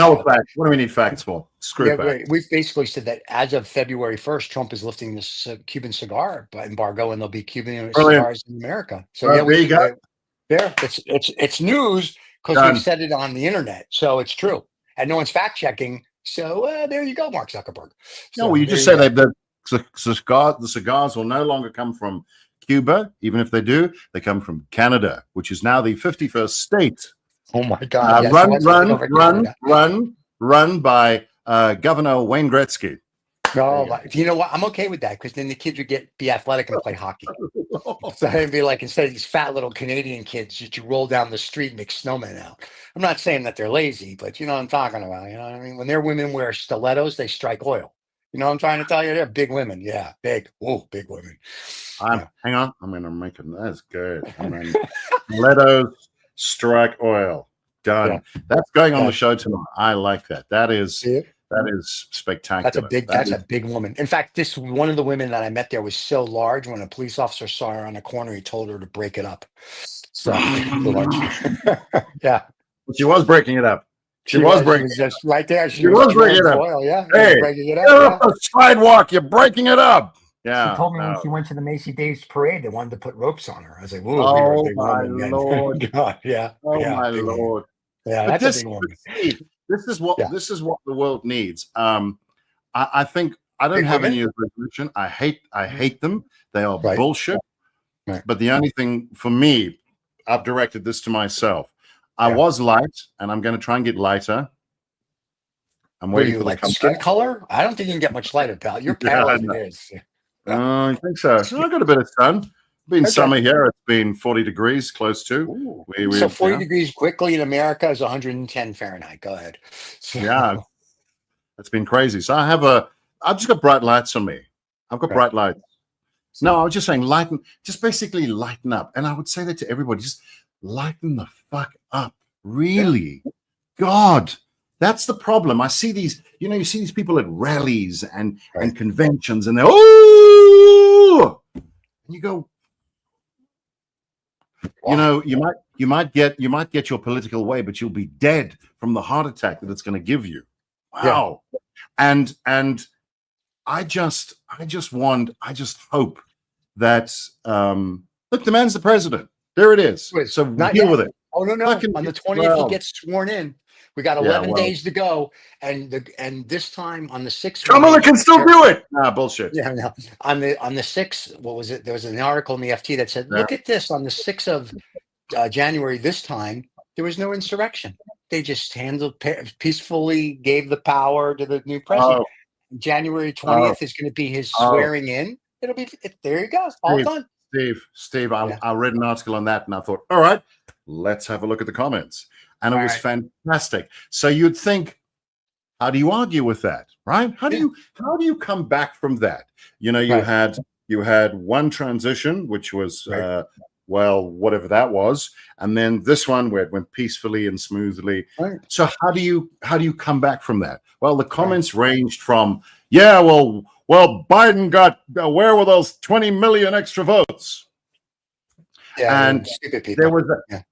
[SPEAKER 4] What do we need facts for? Screw back.
[SPEAKER 1] We've basically said that as of February 1st, Trump is lifting this Cuban cigar embargo, and there'll be Cuban cigars in America. So
[SPEAKER 4] there you go.
[SPEAKER 1] It's news. Because we've said it on the internet, so it's true, and no one's fact checking. So there you go, Mark Zuckerberg.
[SPEAKER 4] So you just said that the cigars will no longer come from Cuba. Even if they do, they come from Canada, which is now the 51st state.
[SPEAKER 1] Oh my God!
[SPEAKER 4] Run by Governor Wayne Gretzky.
[SPEAKER 1] No, you know what? I'm okay with that, because then the kids would be athletic and play hockey. So it'd be like, instead of these fat little Canadian kids that you roll down the street and make snowmen out. I'm not saying that they're lazy, but you know what I'm talking about. You know what I mean? When their women wear stilettos, they strike oil. You know what I'm trying to tell you? They're big women. Yeah, big. Whoa, big women.
[SPEAKER 4] Hang on. I'm going to make it. That's good. Stilettos strike oil. Done. Yeah. That's going on the show tonight. I like that. That is that is spectacular.
[SPEAKER 1] That's a big woman. In fact, this one of the women that I met there was so large. When a police officer saw her on the corner, he told her to break it up. So, so large. Yeah,
[SPEAKER 4] She was breaking it up. She was
[SPEAKER 1] She
[SPEAKER 4] breaking
[SPEAKER 1] was just right there.
[SPEAKER 4] She was breaking it up.
[SPEAKER 1] Foil, yeah.
[SPEAKER 4] Hey,
[SPEAKER 1] Breaking it
[SPEAKER 4] get
[SPEAKER 1] up.
[SPEAKER 4] off the sidewalk. You're breaking it up.
[SPEAKER 1] She
[SPEAKER 4] Yeah.
[SPEAKER 1] told me when she went to the Macy Days parade, they wanted to put ropes on her. I was like, "Whoa, you're a
[SPEAKER 4] Oh
[SPEAKER 1] big
[SPEAKER 4] my
[SPEAKER 1] woman, man."
[SPEAKER 4] Lord.
[SPEAKER 1] God, yeah,
[SPEAKER 4] Oh
[SPEAKER 1] yeah,
[SPEAKER 4] my
[SPEAKER 1] big woman.
[SPEAKER 4] Lord.
[SPEAKER 1] Yeah,
[SPEAKER 4] But
[SPEAKER 1] that's a big woman.
[SPEAKER 4] Steve, this is what
[SPEAKER 1] Yeah.
[SPEAKER 4] the world needs. I think I don't
[SPEAKER 1] Big
[SPEAKER 4] have
[SPEAKER 1] women?
[SPEAKER 4] any resolution. I hate them. They are
[SPEAKER 1] Right.
[SPEAKER 4] bullshit.
[SPEAKER 1] Right.
[SPEAKER 4] But the only thing for me, I've directed this to myself. I
[SPEAKER 1] Yeah.
[SPEAKER 4] was light, and I'm going to try and get lighter. I'm
[SPEAKER 1] What are
[SPEAKER 4] waiting
[SPEAKER 1] you
[SPEAKER 4] for the
[SPEAKER 1] like
[SPEAKER 4] comeback.
[SPEAKER 1] skin color? I don't think you can get much lighter, pal. You're
[SPEAKER 4] Yeah,
[SPEAKER 1] pale
[SPEAKER 4] I
[SPEAKER 1] as it
[SPEAKER 4] know.
[SPEAKER 1] is.
[SPEAKER 4] I think so. I got a bit of sun. Been
[SPEAKER 1] Okay.
[SPEAKER 4] summer here. It's been 40 degrees, close to.
[SPEAKER 1] Ooh.
[SPEAKER 4] We
[SPEAKER 1] So 40
[SPEAKER 4] yeah.
[SPEAKER 1] degrees quickly in America is 110 Fahrenheit. Go ahead. So,
[SPEAKER 4] Yeah, it's been crazy. So I've just got bright lights on me. I've got
[SPEAKER 1] Right.
[SPEAKER 4] bright lights. No, I was just saying just basically lighten up. And I would say that to everybody, just lighten the fuck up. Really. Yeah. God, that's the problem. I see these, you see these people at rallies and conventions, and they're, oh, and you go,
[SPEAKER 1] wow.
[SPEAKER 4] you might get your political way, but you'll be dead from the heart attack that it's going to give you. Wow. Yeah. And I just hope that look, the man's the president. There it is. So deal with it.
[SPEAKER 1] Oh no. On the 20th, he gets sworn in. We got 11 days to go, and this time on the 6th,
[SPEAKER 4] Kamala can still do it. Nah, bullshit.
[SPEAKER 1] Yeah, no. On the 6th, what was it? There was an article in the FT that said, "Look at this. On the 6th of January, this time there was no insurrection. They just peacefully gave the power to the new president. January 20th is going to be his swearing in. It'll be there. You go, all done."
[SPEAKER 4] Steve, I read an article on that, and I thought, all right, let's have a look at the comments. And it was fantastic. So you'd think, how do you argue with that, right? How do you come back from that? You had one transition, which was well, whatever that was, and then this one where it went peacefully and smoothly. Right. So how do you come back from that? Well, the comments ranged from, well, Biden got where were those 20 million extra votes? Yeah, and stupid people. There was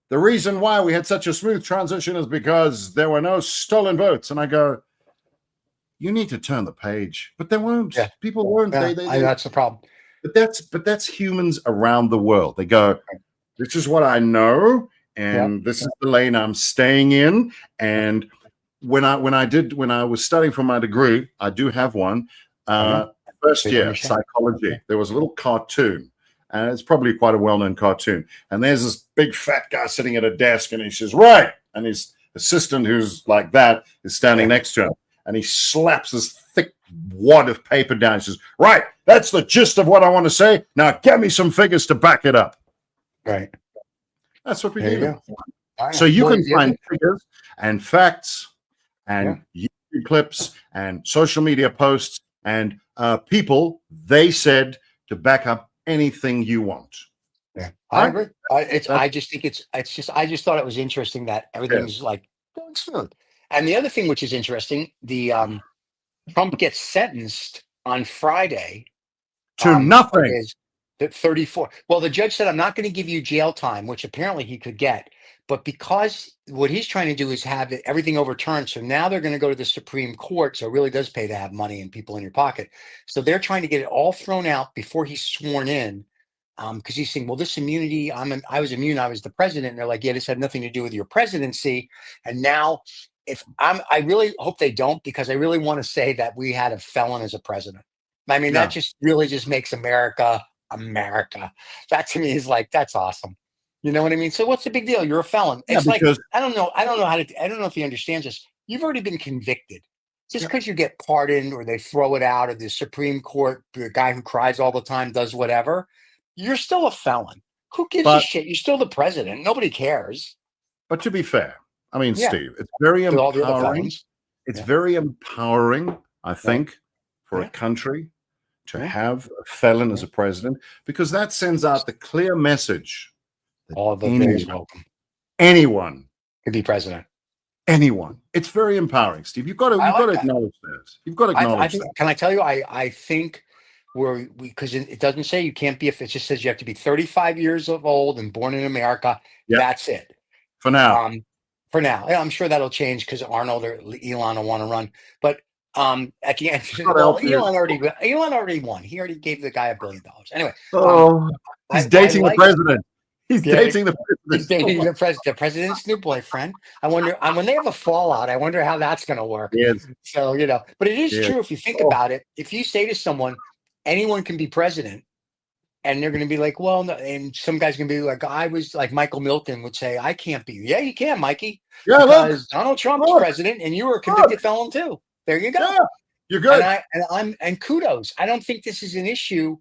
[SPEAKER 4] the reason why we had such a smooth transition is because there were no stolen votes. And I go, you need to turn the page, but they won't. Yeah. People won't.
[SPEAKER 1] Yeah, that's the problem.
[SPEAKER 4] But that's humans around the world. They go, this is what I know, and this is the lane I'm staying in. And when I was studying for my degree, I do have one. First year psychology. There was a little cartoon. And it's probably quite a well-known cartoon. And there's this big fat guy sitting at a desk, and he says, right. And his assistant, who's like that, is standing next to him. And he slaps this thick wad of paper down. He says, right, that's the gist of what I want to say. Now get me some figures to back it up.
[SPEAKER 1] Right.
[SPEAKER 4] That's what we do. So you can find figures and facts and YouTube clips and social media posts and people, they said, to back up anything you want.
[SPEAKER 1] Yeah, I agree. I just think I just thought it was interesting that everything's like going smooth. And the other thing which is interesting, the Trump gets sentenced on Friday
[SPEAKER 4] to nothing.
[SPEAKER 1] The 34. Well, the judge said, I'm not going to give you jail time, which apparently he could get. But because what he's trying to do is have everything overturned. So now they're going to go to the Supreme Court. So it really does pay to have money and people in your pocket. So they're trying to get it all thrown out before he's sworn in. Because he's saying, well, this immunity, I was immune. I was the president. And they're like, yeah, this had nothing to do with your presidency. And now I really hope they don't, because I really want to say that we had a felon as a president. I mean, that just really just makes America. That to me is like, that's awesome. You know what I mean? So what's the big deal? You're a felon. It's like, I don't know if he understands this. You've already been convicted. Just because you get pardoned or they throw it out of the Supreme Court, the guy who cries all the time does whatever, you're still a felon. Who gives a shit? You're still the president. Nobody cares.
[SPEAKER 4] But to be fair, I mean, Steve, it's very empowering. It's very empowering, I think, for a country to have a felon as a president, because that sends out the clear message that anyone
[SPEAKER 1] could be president.
[SPEAKER 4] anyone. It's very empowering, Steve. You've got to acknowledge that. You've got to
[SPEAKER 1] I
[SPEAKER 4] acknowledge
[SPEAKER 1] think,
[SPEAKER 4] that.
[SPEAKER 1] can I tell you, I think because it doesn't say you can't be, if it just says you have to be 35 years of old and born in America.
[SPEAKER 4] Yep.
[SPEAKER 1] That's it.
[SPEAKER 4] For now.
[SPEAKER 1] For now. Yeah, I'm sure that'll change because Arnold or Elon will want to run. But at the end, well, Elon already won. He already gave the guy $1 billion. Anyway,
[SPEAKER 4] he's dating the president. He's dating the president.
[SPEAKER 1] He's dating the president's new boyfriend. I wonder when they have a fallout. I wonder how that's going to work.
[SPEAKER 4] Yes.
[SPEAKER 1] So but it is true if you think about it. If you say to someone, anyone can be president, and they're going to be like, well, no, and some guy's going to be like, I was like Michael Milton would say, I can't be. Yeah, you can, Mikey.
[SPEAKER 4] Yeah,
[SPEAKER 1] because Donald Trump's president, and you were a convicted felon too. There you go.
[SPEAKER 4] Yeah, you're good.
[SPEAKER 1] And kudos. I don't think this is an issue.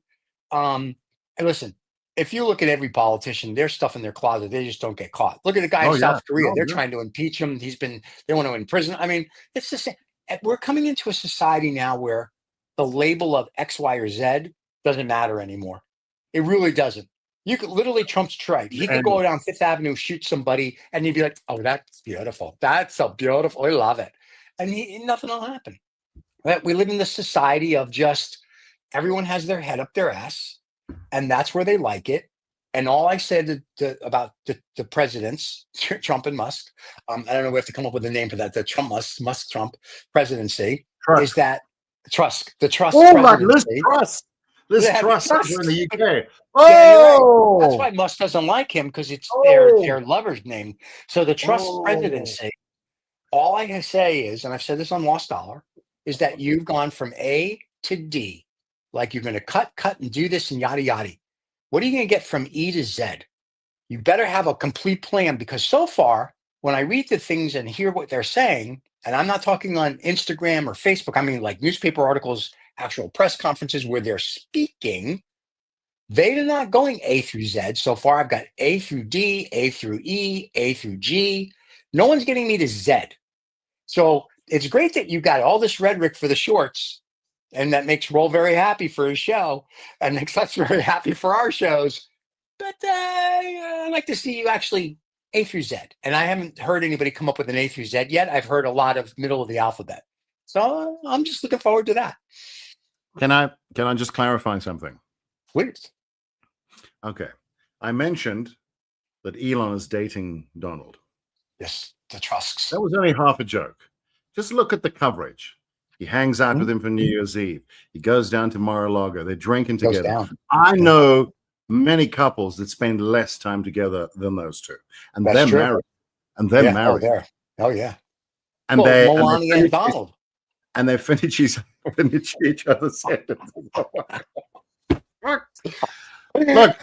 [SPEAKER 1] And listen, if you look at every politician, there's stuff in their closet. They just don't get caught. Look at the guy in South Korea. They're trying to impeach him. They want to imprison. I mean, it's the same. We're coming into a society now where the label of X, Y, or Z doesn't matter anymore. It really doesn't. You could literally, Trump's tried. He could go down Fifth Avenue, shoot somebody, and you'd be like, oh, that's beautiful. That's so beautiful. I love it. And nothing will happen. Right? We live in this society of just everyone has their head up their ass, and that's where they like it. And all I said about the presidents, Trump and Musk, I don't know, we have to come up with a name for that, the Musk-Trump presidency, is that the Trust presidency.
[SPEAKER 4] Liz Truss in the UK.
[SPEAKER 1] Oh, right. That's why Musk doesn't like him, because it's their lover's name. So the Truss presidency, all I can say is, and I've said this on Lost Dollar, is that you've gone from A to D. Like you're going to cut, and do this and yada, yada. What are you going to get from E to Z? You better have a complete plan, because so far, when I read the things and hear what they're saying, and I'm not talking on Instagram or Facebook, I mean like newspaper articles, actual press conferences where they're speaking, they're not going A through Z. So far, I've got A through D, A through E, A through G. No one's getting me to Z. So it's great that you got all this rhetoric for the shorts, and that makes Roll very happy for his show, and makes us very happy for our shows. But I'd like to see you actually A through Z. And I haven't heard anybody come up with an A through Z yet. I've heard a lot of middle of the alphabet. So I'm just looking forward to that.
[SPEAKER 4] Can I just clarify something?
[SPEAKER 1] Please.
[SPEAKER 4] Okay. I mentioned that Elon is dating Donald.
[SPEAKER 1] Yes, the Trusks.
[SPEAKER 4] That was only half a joke. Just look at the coverage. He hangs out with him for New Year's Eve. He goes down to Mar-a-Lago. They're drinking together. I know many couples that spend less time together than those two. And they're married. And they're married.
[SPEAKER 1] Oh, yeah.
[SPEAKER 4] And
[SPEAKER 1] Melania and Donald.
[SPEAKER 4] And they finish each other's sentences. Look,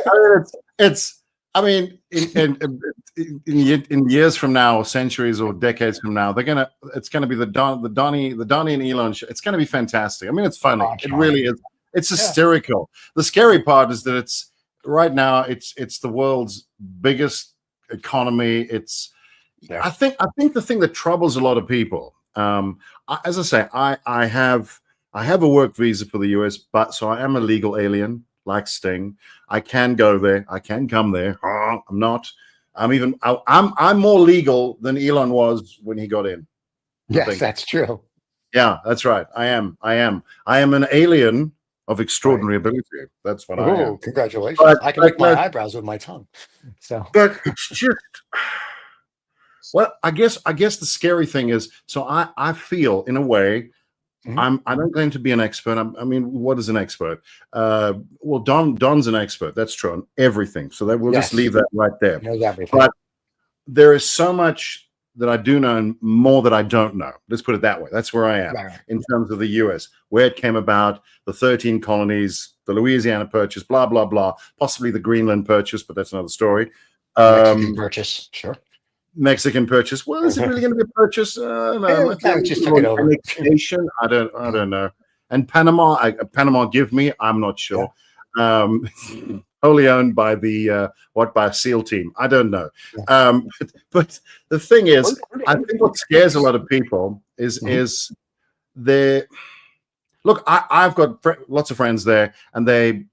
[SPEAKER 4] I mean, in years from now, or centuries, or decades from now, it's gonna be the Donnie and Elon show. It's gonna be fantastic. I mean, it's funny. It really is. It's hysterical. The scary part is that it's right now. It's the world's biggest economy. I think the thing that troubles a lot of people. As I say, I have a work visa for the US, but so I am a legal alien, like Sting. I can go there. I can come there. I'm not. I'm more legal than Elon was when he got in.
[SPEAKER 1] Yes, that's true.
[SPEAKER 4] Yeah, that's right. I am an alien of extraordinary ability. That's what I am.
[SPEAKER 1] Congratulations! I can make my eyebrows with my tongue. So,
[SPEAKER 4] but it's just. Well, I guess the scary thing is, so I feel in a way, I don't claim to be an expert. I mean, what is an expert? Well, Don's an expert. That's true on everything. So we'll just leave that right there.
[SPEAKER 1] Knows everything.
[SPEAKER 4] But there is so much that I do know and more that I don't know. Let's put it that way. That's where I am in terms of the U.S., where it came about, the 13 colonies, the Louisiana Purchase, blah, blah, blah, possibly the Greenland Purchase, but that's another story.
[SPEAKER 1] Mexican Purchase, sure.
[SPEAKER 4] Mexican Purchase. Well, is it really going to be a purchase? No,
[SPEAKER 1] just took it over.
[SPEAKER 4] Annexation? I don't know. And Panama, give me. I'm not sure. Yeah. Wholly owned by by a SEAL team. I don't know. Yeah. But the thing is, I think what scares a lot of people is they look. I've got lots of friends there, and I'm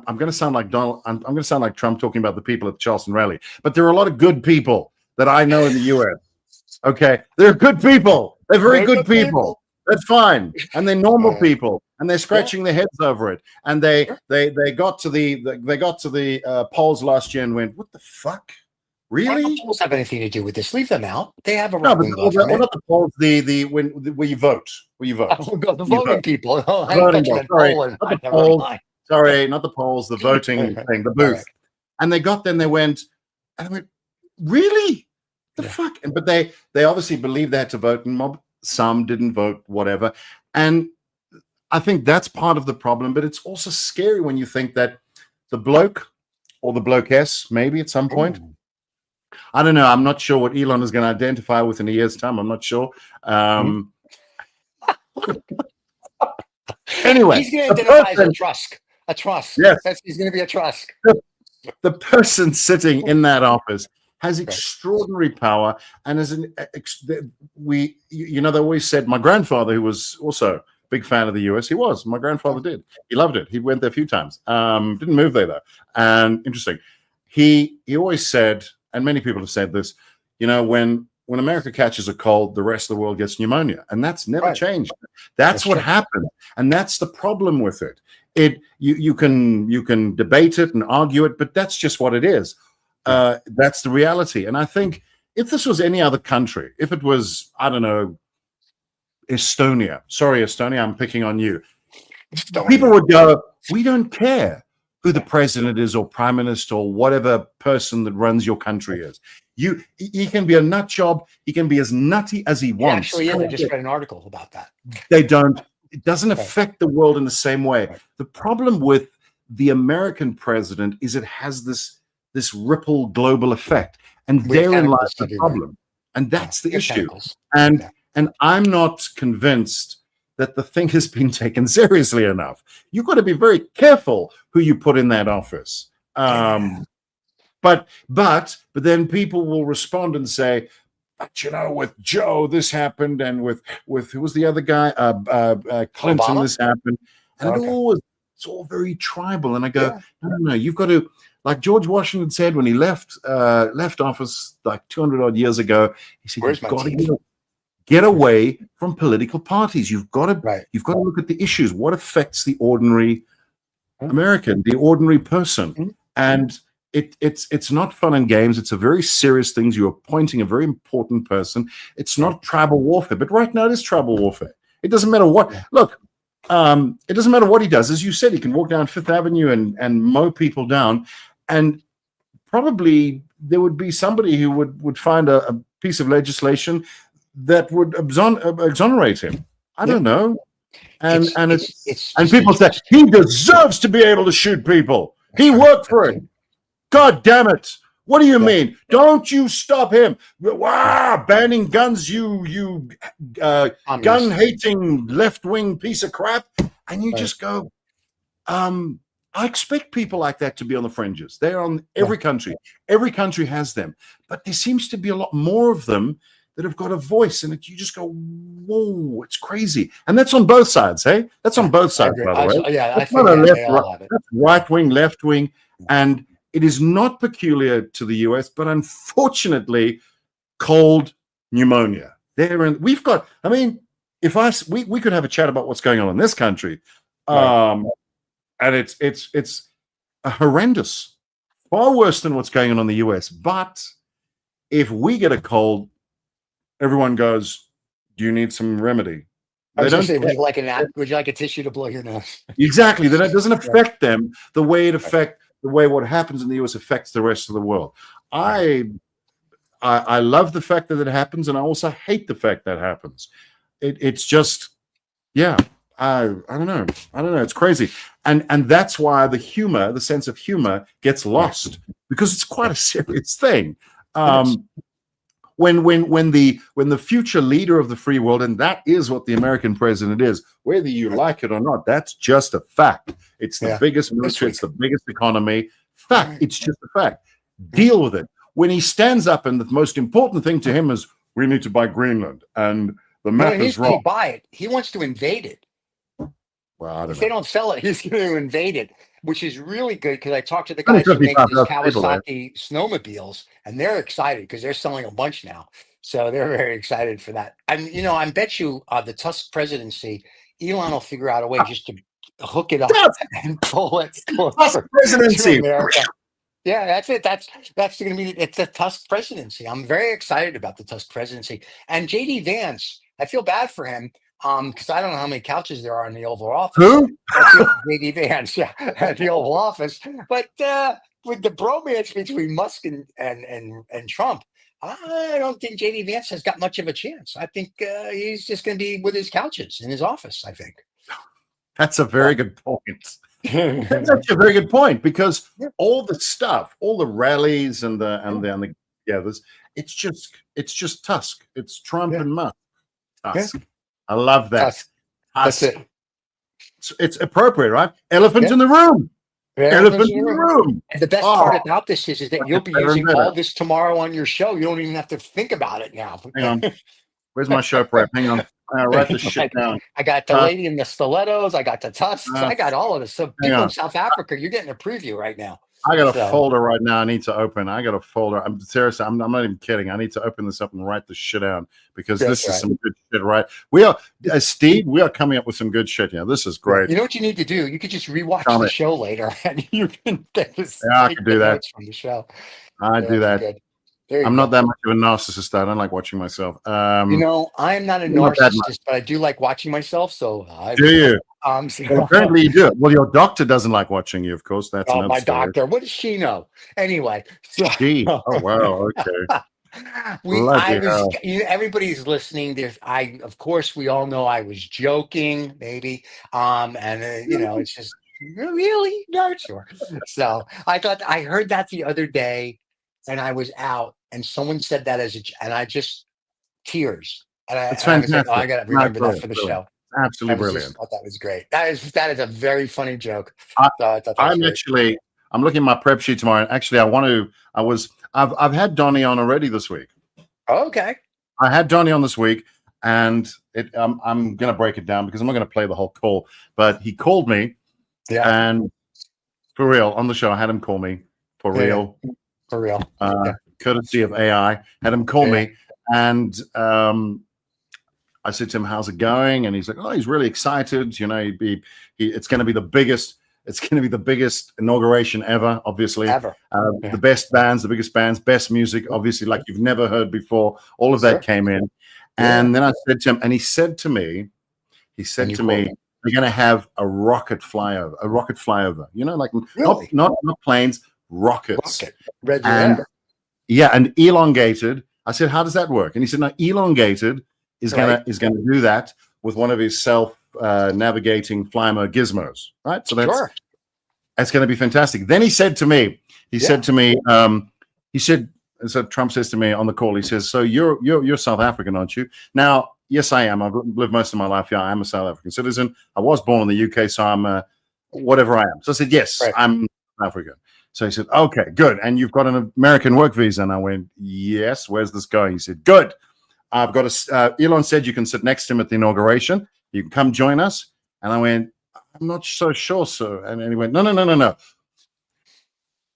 [SPEAKER 4] going to sound like Donald. I'm going to sound like Trump talking about the people at the Charleston rally. But there are a lot of good people that I know in the U.S. Okay, they're good people. They're very
[SPEAKER 1] They're
[SPEAKER 4] good
[SPEAKER 1] good
[SPEAKER 4] people. That's fine, and they're normal
[SPEAKER 1] Uh,
[SPEAKER 4] people, and they're scratching their heads over it. And
[SPEAKER 1] Sure.
[SPEAKER 4] they got to the polls last year and went, "What the fuck?
[SPEAKER 1] Why don't
[SPEAKER 4] Really?"
[SPEAKER 1] the polls have anything to do with this? Leave them out. They have a
[SPEAKER 4] No, but
[SPEAKER 1] right-wing
[SPEAKER 4] well,
[SPEAKER 1] government.
[SPEAKER 4] not the polls. Where you vote,
[SPEAKER 1] Oh, God, the
[SPEAKER 4] you
[SPEAKER 1] voting
[SPEAKER 4] vote.
[SPEAKER 1] people. Oh,
[SPEAKER 4] The
[SPEAKER 1] I thought
[SPEAKER 4] voting
[SPEAKER 1] you
[SPEAKER 4] booth.
[SPEAKER 1] meant
[SPEAKER 4] Sorry,
[SPEAKER 1] Poland.
[SPEAKER 4] not the
[SPEAKER 1] Never
[SPEAKER 4] polls.
[SPEAKER 1] mind.
[SPEAKER 4] Sorry, not the polls. The voting thing, the
[SPEAKER 1] All
[SPEAKER 4] booth.
[SPEAKER 1] right.
[SPEAKER 4] And they got there and they went, and I went, really? The
[SPEAKER 1] Yeah.
[SPEAKER 4] fuck? But they obviously believed they had to vote, and some didn't vote, whatever. And I think that's part of the problem. But it's also scary when you think that the bloke or the blokeess, maybe at some point,
[SPEAKER 1] Ooh.
[SPEAKER 4] I don't know. I'm not sure what Elon is going to identify with in a year's time. I'm not sure. Anyway,
[SPEAKER 1] He's going to
[SPEAKER 4] the
[SPEAKER 1] identify as a
[SPEAKER 4] person,
[SPEAKER 1] Trusk. A Trusk.
[SPEAKER 4] yes,
[SPEAKER 1] He's going to be a Trusk.
[SPEAKER 4] the person sitting in that office has
[SPEAKER 1] Right.
[SPEAKER 4] extraordinary power, and as they always said, my grandfather, who was also a big fan of the US, my grandfather did, he loved it, he went there a few times, didn't move there though. And interesting, he always said, and many people have said this, when America catches a cold, the rest of the world gets pneumonia, and that's never changed. That's what happened, and that's the problem with it. You can debate it and argue it, but that's just what it is. That's the reality. And I think if this was any other country, if it was, I don't know, Estonia, sorry, Estonia, I'm picking on you. People would go, we don't care who the president is or prime minister or whatever person that runs your country is. He can be a nut job. He can be as nutty as he wants.
[SPEAKER 1] Actually, I just read an article about that.
[SPEAKER 4] It doesn't affect the world in the same way.
[SPEAKER 1] Right.
[SPEAKER 4] The problem with the American president is it has this ripple global effect, and therein lies the problem. And that's the issue. And I'm not convinced that the thing has been taken seriously enough. You've got to be very careful who you put in that office. But then people will respond and say, but with Joe, this happened, and with who was the other guy, Clinton, Obama? This happened, and it's all very tribal. And I go, no, you've got to, like George Washington said when he left office like 200 odd years ago. He said, you've got to get away from political parties. You've got to look at the issues. What affects the ordinary American, the ordinary person, and it's not fun and games. It's a very serious thing. You're appointing a very important person. It's not tribal warfare, but right now it is tribal warfare. It doesn't matter what. Look, it doesn't matter what he does. As you said, he can walk down Fifth Avenue and mow people down, and probably there would be somebody who would find a piece of legislation that would exonerate him. I don't know. And people say he deserves to be able to shoot people. He worked for it. God damn it. What do you mean? Don't you stop him. Wow, banning guns, you gun-hating left-wing piece of crap. And you just go, I expect people like that to be on the fringes. They're on every country. Every country has them. But there seems to be a lot more of them that have got a voice, and you just go, whoa, it's crazy. And that's on both sides, hey? That's on both sides, by the way.
[SPEAKER 1] I
[SPEAKER 4] think
[SPEAKER 1] that's
[SPEAKER 4] right-wing, left-wing, and it is not peculiar to the US, but unfortunately, cold pneumonia. We've got, I mean, we could have a chat about what's going on in this country, and it's horrendous, far worse than what's going on in the US. But if we get a cold, everyone goes, do you need some remedy?
[SPEAKER 1] I was going to say, would you like a tissue to blow your nose?
[SPEAKER 4] Exactly. Then it doesn't affect them the way what happens in the US affects the rest of the world. I love the fact that it happens, and I also hate the fact that happens. It's just, I don't know. It's crazy. And that's why the sense of humor gets lost, because it's quite a serious thing. When the future leader of the free world, and that is what the American president is, whether you like it or not, that's just a fact. It's the biggest military, it's the biggest economy. Fact, it's just a fact. Deal with it. When he stands up, and the most important thing to him is, we need to buy Greenland, and the map is wrong.
[SPEAKER 1] He buy it. He wants to invade it.
[SPEAKER 4] Well, I don't know.
[SPEAKER 1] If they don't sell it, he's going to invade it, which is really good, because I talked to the guys who make these Kawasaki snowmobiles, and they're excited because they're selling a bunch now. So they're very excited for that. And I bet you the Tusk presidency, Elon will figure out a way just to hook it up
[SPEAKER 4] Tusk,
[SPEAKER 1] and pull it
[SPEAKER 4] Tusk
[SPEAKER 1] closer to
[SPEAKER 4] presidency.
[SPEAKER 1] America. Yeah, that's it. That's going to be it's the Tusk presidency. I'm very excited about the Tusk presidency. And JD Vance, I feel bad for him because I don't know how many couches there are in the Oval Office.
[SPEAKER 4] Who?
[SPEAKER 1] I feel JD Vance, yeah, at the Oval Office. But with the bromance between Musk and Trump, I don't think JD Vance has got much of a chance. I think he's just going to be with his couches in his office. I think.
[SPEAKER 4] That's a very good point. That's
[SPEAKER 1] Yeah.
[SPEAKER 4] actually a very good point because all the stuff, all the rallies and the it's just Tusk. It's Trump
[SPEAKER 1] Yeah.
[SPEAKER 4] and Musk.
[SPEAKER 1] Yeah.
[SPEAKER 4] Tusk. I love that.
[SPEAKER 1] Tusk. That's
[SPEAKER 4] Tusk.
[SPEAKER 1] it.
[SPEAKER 4] It's appropriate, right? Elephant
[SPEAKER 1] Yeah.
[SPEAKER 4] in the room.
[SPEAKER 1] Yeah,
[SPEAKER 4] Elephant in the room.
[SPEAKER 1] And the best
[SPEAKER 4] Oh,
[SPEAKER 1] part about this is that you'll be
[SPEAKER 4] better and
[SPEAKER 1] using
[SPEAKER 4] better.
[SPEAKER 1] all this tomorrow on your show. You don't even have to think about it now.
[SPEAKER 4] Hang on. Where's my show prep? Hang on. Write this shit down.
[SPEAKER 1] I got the lady in the stilettos. I got the tusks. I got all of this. So people
[SPEAKER 4] on.
[SPEAKER 1] in South Africa, you're getting a preview right now.
[SPEAKER 4] I got a folder right now I need to open. I got a folder. I'm seriously, I'm not even kidding. I need to open this up and write this shit down because this is some good shit, right? We are, Steve, we are coming up with some good shit here. This is great.
[SPEAKER 1] You know what you need to do? You could just rewatch the show later and you can get this.
[SPEAKER 4] Yeah, I can do that.
[SPEAKER 1] From the show.
[SPEAKER 4] I do that. I'm not that much of a narcissist. I don't like watching myself.
[SPEAKER 1] I'm not a narcissist, but I do like watching myself. So
[SPEAKER 4] do you?
[SPEAKER 1] Well,
[SPEAKER 4] apparently you do. Well, your doctor doesn't like watching you, of course. That's
[SPEAKER 1] my doctor. What does she know? Anyway,
[SPEAKER 4] she. Oh wow. Okay.
[SPEAKER 1] Everybody's listening. Of course, we all know I was joking, maybe. It's just really not sure. So I heard that the other day, and I was out, and someone said that and I just tears.
[SPEAKER 4] It's fantastic.
[SPEAKER 1] I was like, I got to remember that for the show.
[SPEAKER 4] Absolutely brilliant.
[SPEAKER 1] I thought that was great. That is a very funny joke.
[SPEAKER 4] I'm looking at my prep sheet tomorrow. And actually, I've had Donnie on already this week.
[SPEAKER 1] Oh, okay.
[SPEAKER 4] I had Donnie on this week, and I'm going to break it down because I'm not going to play the whole call. But he called me, and for real on the show, I had him call me for real, courtesy of AI. Had him call me, and I said to him, "How's it going?" And he's like, "Oh, he's really excited. You know, it's going to be the biggest. It's going to be the biggest inauguration ever. Obviously, the best bands, the biggest bands, best music. Obviously, like you've never heard before. All of that came in, and then I said to him, and he said to me, "We're going to have a rocket flyover. You know, like not planes, rockets.
[SPEAKER 1] Rocket.
[SPEAKER 4] And elongated." I said, "How does that work?" And he said, "No, elongated." Is gonna do that with one of his self-navigating Flymo gizmos, right? So that's going to be fantastic. Then he said to me, so Trump says to me on the call, he says, "So you're South African, aren't you?" Now, yes, I am. I've lived most of my life. Yeah, I am a South African citizen. I was born in the UK, so I'm whatever I am. So I said, "Yes, I'm South African." So he said, "Okay, good. And you've got an American work visa?" And I went, "Yes. Where's this going?" He said, "Good. I've got Elon said you can sit next to him at the inauguration. You can come join us." And I went, "I'm not so sure, sir." And he went, No.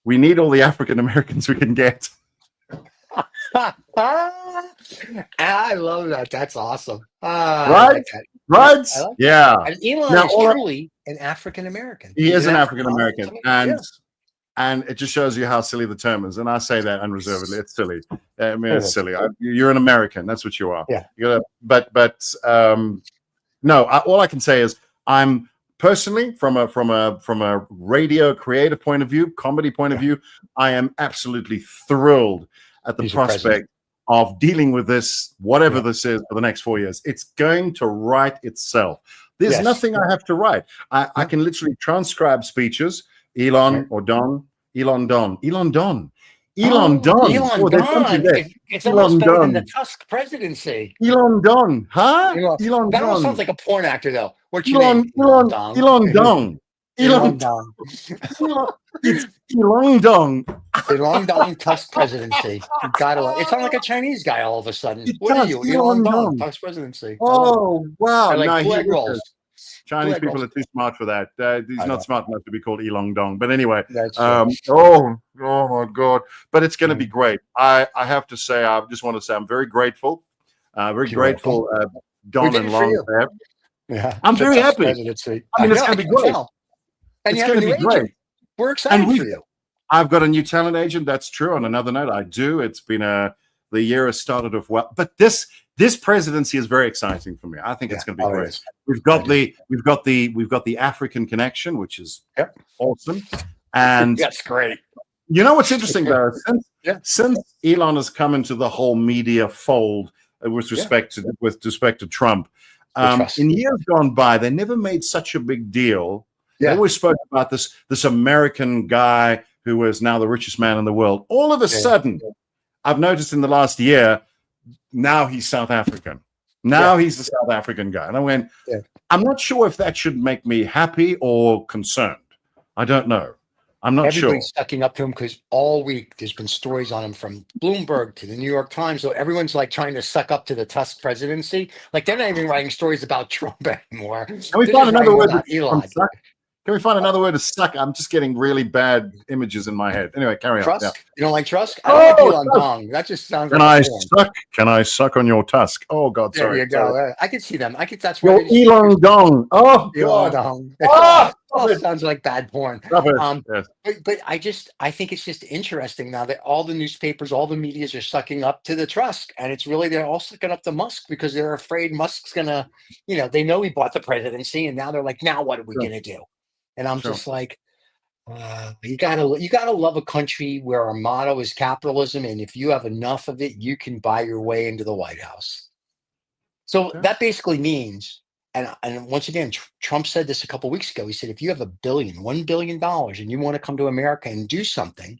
[SPEAKER 4] We need all the African Americans we can get.
[SPEAKER 1] I love that. That's awesome.
[SPEAKER 4] Right?
[SPEAKER 1] Right?
[SPEAKER 4] Yeah.
[SPEAKER 1] And Elon is truly an African American.
[SPEAKER 4] He is an African American. And it just shows you how silly the term is. And I say that unreservedly. It's silly. I mean, it's silly. You're an American. That's what you are.
[SPEAKER 1] Yeah.
[SPEAKER 4] No. All I can say is I'm personally from a radio creative point of view, comedy point of view, I am absolutely thrilled at the prospect of dealing with this, whatever this is, for the next 4 years. It's going to write itself. There's nothing I have to write. I can literally transcribe speeches. Elon Don. It's almost better than the
[SPEAKER 1] Tusk presidency.
[SPEAKER 4] Elon Don, huh?
[SPEAKER 1] That almost sounds like a porn actor, though. What's your
[SPEAKER 4] Elon
[SPEAKER 1] name?
[SPEAKER 4] Elon Dong. It's Elon Dong.
[SPEAKER 1] Elon Dong Tusk presidency. It sounds like a Chinese guy all of a sudden. What are you?
[SPEAKER 4] Elon
[SPEAKER 1] Dong Tusk presidency.
[SPEAKER 4] Oh wow!
[SPEAKER 1] I like leg rolls.
[SPEAKER 4] Chinese people are too smart for that. He's not smart enough to be called Elong Dong. But anyway,
[SPEAKER 1] That's true.
[SPEAKER 4] oh my God! But it's going to be great. I have to say, I just want to say, I'm very grateful. Very grateful, Don and Long.
[SPEAKER 1] Yeah,
[SPEAKER 4] I'm very happy.
[SPEAKER 1] Presidency.
[SPEAKER 4] I mean, it's going to be great.
[SPEAKER 1] And
[SPEAKER 4] it's going to be great.
[SPEAKER 1] We're excited for you.
[SPEAKER 4] I've got a new talent agent. That's true. On another note, I do. It's been the year has started off well, but this presidency is very exciting for me. I think it's going to be great. We've got the African connection, which is awesome, and
[SPEAKER 1] that's great.
[SPEAKER 4] You know what's interesting though? Since Elon has come into the whole media fold with respect to Trump, in years gone by, they never made such a big deal. They always spoke about this American guy who is now the richest man in the world. All of a sudden, I've noticed in the last year, now he's South African. Now he's the South African guy. And I went, I'm not sure if that should make me happy or concerned. I don't know. I'm not sure.
[SPEAKER 1] Everybody's sucking up to him because all week there's been stories on him from Bloomberg to the New York Times. So everyone's like trying to suck up to the Tusk presidency. Like they're not even writing stories about Trump anymore.
[SPEAKER 4] Can we find another word? Can we find another word to suck? I'm just getting really bad images in my head. Anyway, carry on.
[SPEAKER 1] Trusk? You don't like Trusk? I don't like Elon Dong. That just sounds like
[SPEAKER 4] Can I suck on your tusk? Oh God, sorry.
[SPEAKER 1] There you go. I can see them. That's
[SPEAKER 4] your Elon Dong. Oh God.
[SPEAKER 1] Dong. It sounds like bad porn. But I think it's just interesting now that all the newspapers, all the medias are sucking up to the Trusk, and it's really they're all sucking up to Musk because they're afraid Musk's gonna, they know he bought the presidency, and now they're like, now what are we gonna do? And I'm just like, you gotta love a country where our motto is capitalism, and if you have enough of it, you can buy your way into the White House. So that basically means, and once again, Trump said this a couple of weeks ago. He said, if you have $1 billion, and you want to come to America and do something,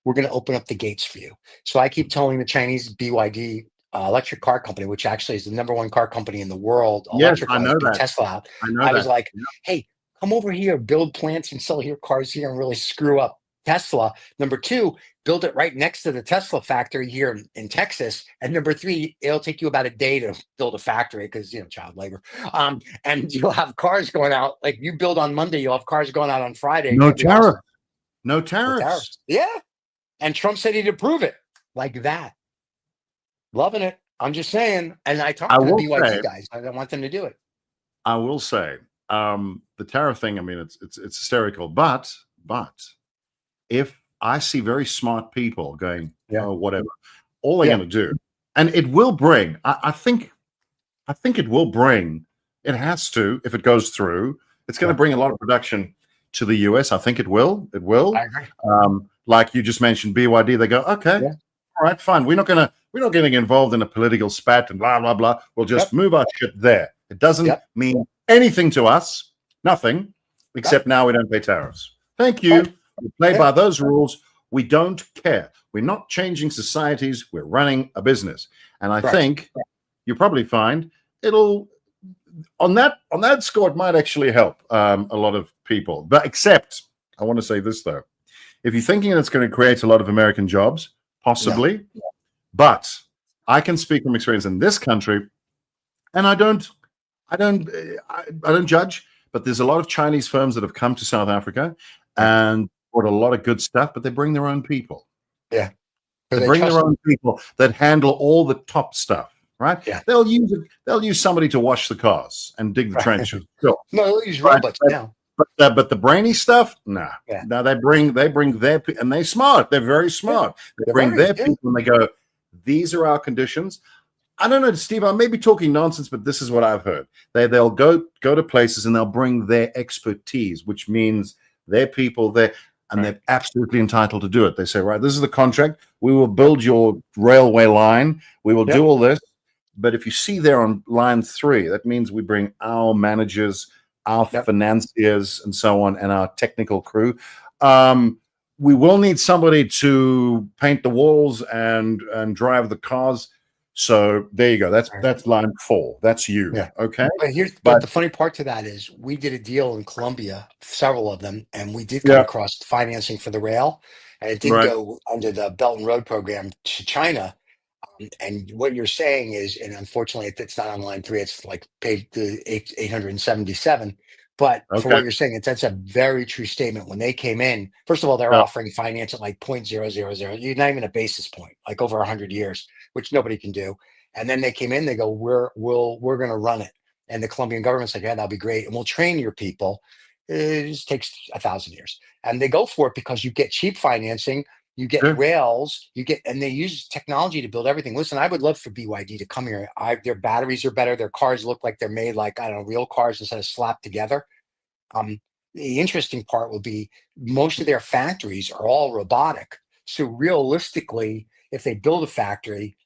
[SPEAKER 1] we're going to open up the gates for you. So I keep telling the Chinese BYD electric car company, which actually is the #1 car company in the world, electric
[SPEAKER 4] I know that.
[SPEAKER 1] Tesla out. I was like, hey, come over here, build plants and sell your cars here and really screw up Tesla. Number 2, build it right next to the Tesla factory here in Texas. And number 3, it'll take you about a day to build a factory because, child labor. And you'll have cars going out. Like you build on Monday, you'll have cars going out on Friday.
[SPEAKER 4] No tariffs. No tariffs.
[SPEAKER 1] Yeah. And Trump said he'd approve it like that. Loving it. I'm just saying. And I talked to the BYD guys. I don't want them to do it.
[SPEAKER 4] I will say, the tariff thing, I mean, it's hysterical, but if I see very smart people going, oh, whatever, all they're going to do, and it will bring, I think it will bring, it has to, if it goes through, it's going to bring a lot of production to the US. I think it will. It will.
[SPEAKER 1] I agree.
[SPEAKER 4] Like you just mentioned, BYD, they go, okay, all right, fine. We're not getting involved in a political spat and blah, blah, blah. We'll just move our shit there. It doesn't mean anything to us, nothing, except now we don't pay tariffs. Thank you. We play by those rules. We don't care. We're not changing societies. We're running a business. And I think you'll probably find it'll, on that score, it might actually help a lot of people. But except, I want to say this, though. If you're thinking it's going to create a lot of American jobs, possibly, but I can speak from experience in this country, and I don't judge, but there's a lot of Chinese firms that have come to South Africa and brought a lot of good stuff, but they bring their own people.
[SPEAKER 1] Yeah.
[SPEAKER 4] They bring their own people that handle all the top stuff, right? Yeah. They'll use somebody to wash the cars and dig the trenches. Sure.
[SPEAKER 1] No, they'll use robots now.
[SPEAKER 4] But the brainy stuff, nah. Yeah. Now they bring their and they're smart. They're very smart. They bring their people and they go, these are our conditions. I don't know, Steve, I may be talking nonsense, but this is what I've heard. They'll go to places and they'll bring their expertise, which means their people there, and they're absolutely entitled to do it. They say, right, this is the contract. We will build your railway line. We will do all this. But if you see there on line 3, that means we bring our managers, our financiers, and so on, and our technical crew. We will need somebody to paint the walls and drive the cars. So there you go. That's line 4. That's you. Yeah. Okay.
[SPEAKER 1] But the funny part to that is we did a deal in Colombia, several of them, and we did come across financing for the rail, and it did go under the Belt and Road program to China. And what you're saying is, and unfortunately, it's not on line three. It's like page the 877. But for
[SPEAKER 4] Okay.
[SPEAKER 1] what you're saying, that's a very true statement. When they came in, first of all, they're
[SPEAKER 4] Yeah.
[SPEAKER 1] offering finance at like 0.000. You're not even a basis point, like over 100 years, which nobody can do. And then they came in, they go, we're going to run it. And the Colombian government's like, yeah, that'll be great. And we'll train your people. It just takes 1,000 years. And they go for it because you get cheap financing, you get
[SPEAKER 4] Sure.
[SPEAKER 1] rails, and they use technology to build everything. Listen, I would love for BYD to come here. Their batteries are better. Their cars look like they're made like, I don't know, real cars instead of slapped together. The interesting part will be most of their factories are all robotic. So realistically, if they build a factory,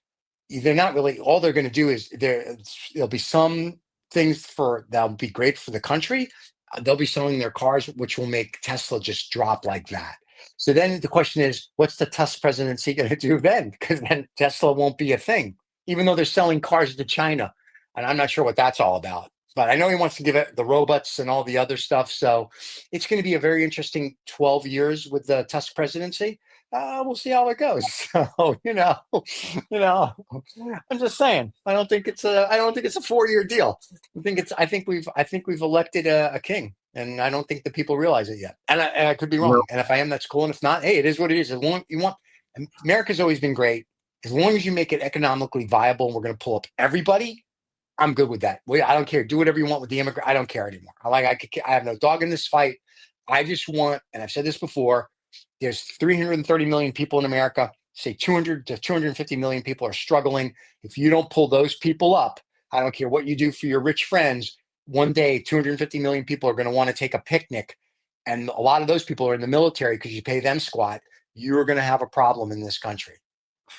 [SPEAKER 1] they're not really, all they're going to do is there'll be some things that'll be great for the country. They'll be selling their cars, which will make Tesla just drop like that. So then the question is, what's the Tesla presidency going to do then? Because then Tesla won't be a thing, even though they're selling cars to China. And I'm not sure what that's all about. But I know he wants to give it the robots and all the other stuff. So it's going to be a very interesting 12 years with the Tusk presidency. We'll see how it goes. So, you know, I'm just saying, I don't think it's a 4-year deal. I think we've elected a king, and I don't think the people realize it yet. And I could be wrong.
[SPEAKER 4] Well,
[SPEAKER 1] And if I am, that's cool. And if not, hey, it is what it is. As long you want, America's always been great. As long as you make it economically viable, and we're going to pull up everybody, I'm good with that. I don't care. Do whatever you want with the immigrant. I don't care anymore. I have no dog in this fight. I just want, and I've said this before, there's 330 million people in America. Say 200 to 250 million people are struggling. If you don't pull those people up, I don't care what you do for your rich friends. One day, 250 million people are going to want to take a picnic. And a lot of those people are in the military because you pay them squat. You're going to have a problem in this country.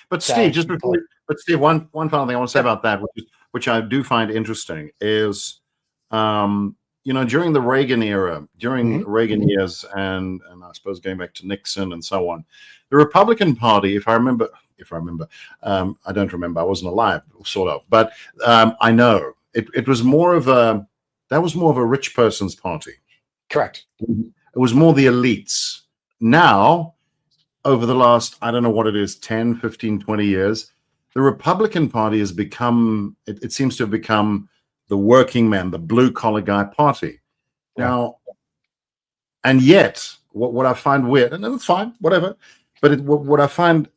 [SPEAKER 4] But
[SPEAKER 1] So,
[SPEAKER 4] Steve, Steve, one final thing I want to say about that, which I do find interesting, is during the Reagan era, during Reagan years, and I suppose going back to Nixon and so on, the Republican Party, if I remember, I don't remember, I wasn't alive, sort of, but I know it was more of a rich person's party.
[SPEAKER 1] correct.
[SPEAKER 4] It was more the elites. Now, over the last, I don't know what it is, 10, 15, 20 years, the Republican Party has become, it seems to have become the working man, the blue collar guy party.
[SPEAKER 1] Yeah.
[SPEAKER 4] Now, and yet, what I find weird, and it's fine, whatever, but what I find,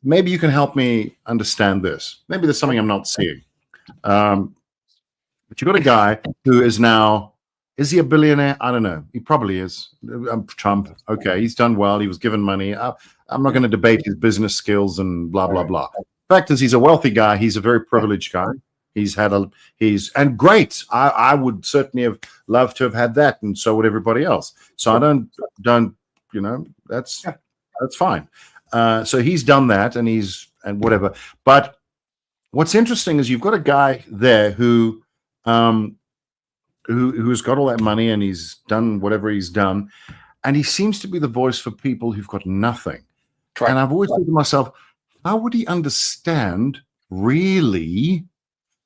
[SPEAKER 4] maybe you can help me understand this. Maybe there's something I'm not seeing. But you got a guy who is now, is he a billionaire? I don't know. He probably is. Trump. Okay, he's done well. He was given money. I'm not going to debate his business skills and blah, blah, blah. Fact is, he's a wealthy guy. He's a very privileged guy. And great. I would certainly have loved to have had that, and so would everybody else. So I don't, that's fine. So he's done that, and whatever. But what's interesting is you've got a guy there who's got all that money, and he's done whatever he's done, and he seems to be the voice for people who've got nothing.
[SPEAKER 1] Correct.
[SPEAKER 4] And I've always thought to myself, how would he understand really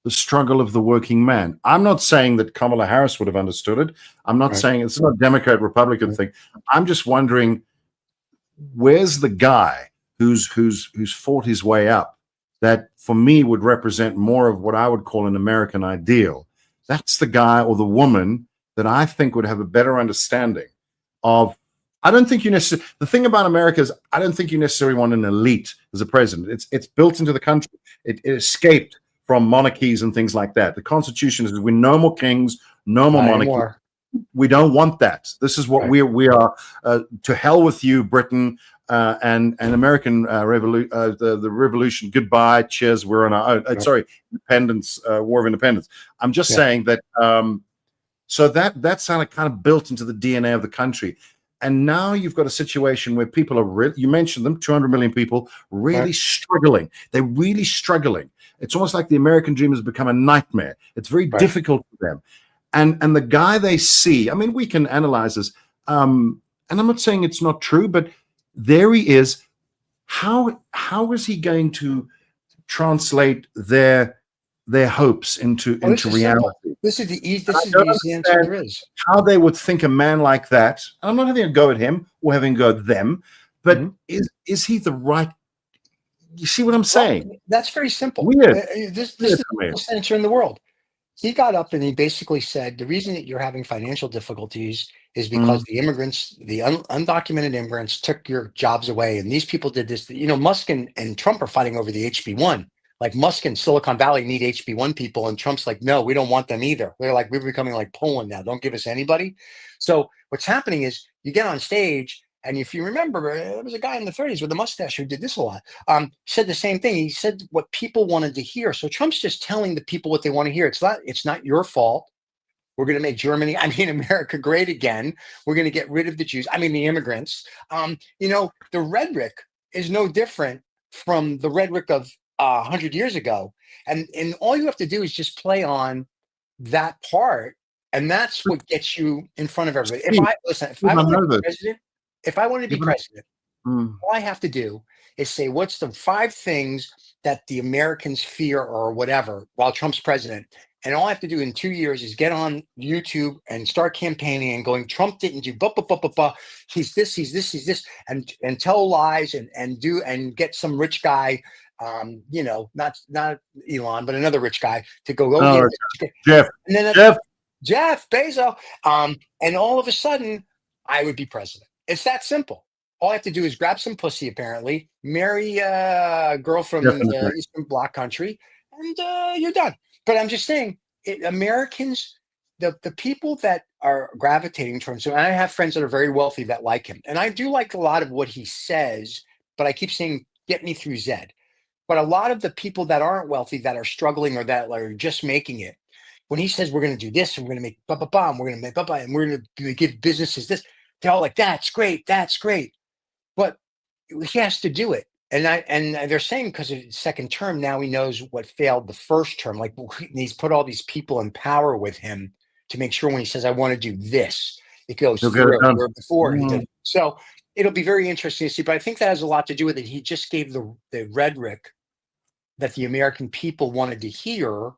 [SPEAKER 4] the struggle of the working man? I'm not saying that Kamala Harris would have understood it. I'm not saying it's not a Democrat Republican thing. I'm just wondering, where's the guy who's fought his way up that for me would represent more of what I would call an American ideal? That's the guy or the woman that I think would have a better understanding of. I don't think you necessarily, the thing about America is I don't think you necessarily want an elite as a president. It's built into the country. It escaped from monarchies and things like that. The Constitution is we're no more kings, no more monarchy. We don't want that. This is what we are. To hell with you, Britain, and American the revolution. Goodbye, cheers. We're on our own. Sorry, independence, War of Independence. I'm just saying that. So that's kind of built into the DNA of the country. And now you've got a situation where people are you mentioned them, 200 million people, really struggling. They're really struggling. It's almost like the American dream has become a nightmare. It's very difficult for them. And the guy they see, I mean, we can analyze this. And I'm not saying it's not true, but there he is. How is he going to translate their hopes into reality?
[SPEAKER 1] This is the easiest answer there is.
[SPEAKER 4] How they would think a man like that. I'm not having a go at him or having a go at them, but is he the right? you see what I'm saying?
[SPEAKER 1] Well, that's very simple.
[SPEAKER 4] Weird.
[SPEAKER 1] This is the simplest answer in the world. He got up and he basically said the reason that you're having financial difficulties is because the immigrants, the undocumented immigrants, took your jobs away, and these people did this. You know, Musk and Trump are fighting over the HB1. Like Musk and Silicon Valley need HB1 people, and Trump's like, no, we don't want them either. They're like, we're becoming like Poland now. Don't give us anybody. So what's happening is you get on stage. And if you remember, there was a guy in the 30s with a mustache who did this a lot. Said the same thing. He said what people wanted to hear. So Trump's just telling the people what they want to hear. It's not your fault. We're going to make Germany, America great again. We're going to get rid of the Jews. The immigrants. The rhetoric is no different from the rhetoric of 100 years ago. And all you have to do is just play on that part. And that's what gets you in front of everybody. If I want to be president, all I have to do is say, what's the 5 things that the Americans fear or whatever while Trump's president? And all I have to do in 2 years is get on YouTube and start campaigning and going, Trump didn't do, he's this, and tell lies and get some rich guy, not Elon, but another rich guy to go,
[SPEAKER 4] Jeff,
[SPEAKER 1] and then Jeff Bezos. And all of a sudden I would be president. It's that simple. All I have to do is grab some pussy, apparently, marry a girl from the Eastern Bloc country, and you're done. But I'm just saying, Americans, the people that are gravitating towards him, and I have friends that are very wealthy that like him, and I do like a lot of what he says, but I keep saying, get me through Zed. But a lot of the people that aren't wealthy, that are struggling or that are just making it, when he says we're going to do this, and we're going to make and we're going to make and we're going to give businesses this, they're all like, that's great. But he has to do it. And they're saying because of his second term, now he knows what failed the first term. Like he's put all these people in power with him to make sure when he says, I want to do this, it goes through where before he did it. So it'll be very interesting to see. But I think that has a lot to do with it. He just gave the rhetoric that the American people wanted to hear.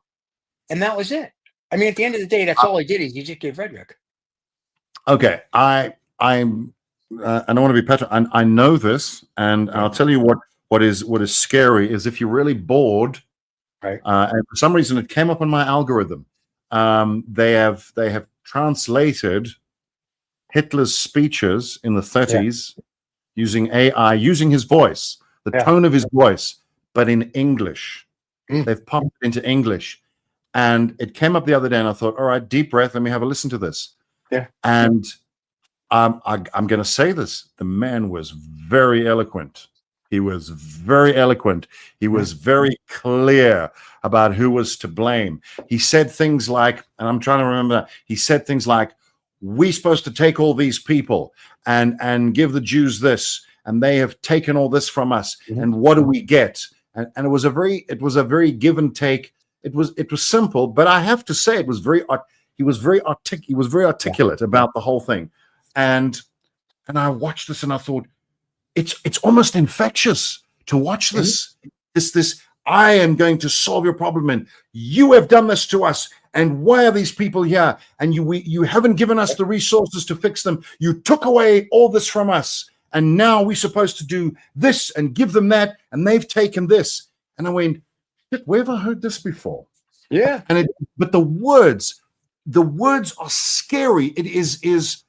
[SPEAKER 1] And that was it. At the end of the day, that's all he did. He just gave rhetoric.
[SPEAKER 4] Okay. I don't want to be petrified. I know this, and I'll tell you what is scary is if you're really bored,
[SPEAKER 1] right?
[SPEAKER 4] And for some reason it came up on my algorithm. They have translated Hitler's speeches in the 30s using AI, using his voice, the tone of his voice, but in English. They've popped it into English, and it came up the other day, and I thought, all right, deep breath. Let me have a listen to this.
[SPEAKER 1] Yeah,
[SPEAKER 4] and. I'm going to say this. The man was very eloquent. He was very eloquent. He was very clear about who was to blame. He said things like, and I'm trying to remember, he said things like, we're supposed to take all these people and give the Jews this, and they have taken all this from us. And what do we get? And it was a very give and take. It was simple, but I have to say he was very articulate about the whole thing. And I watched this and I thought, it's almost infectious to watch this. This I am going to solve your problem, and you have done this to us. And why are these people here? And you haven't given us the resources to fix them. You took away all this from us, and now we're supposed to do this and give them that, and they've taken this. And I went, where have I heard this before?
[SPEAKER 1] Yeah.
[SPEAKER 4] But the words are scary. It is.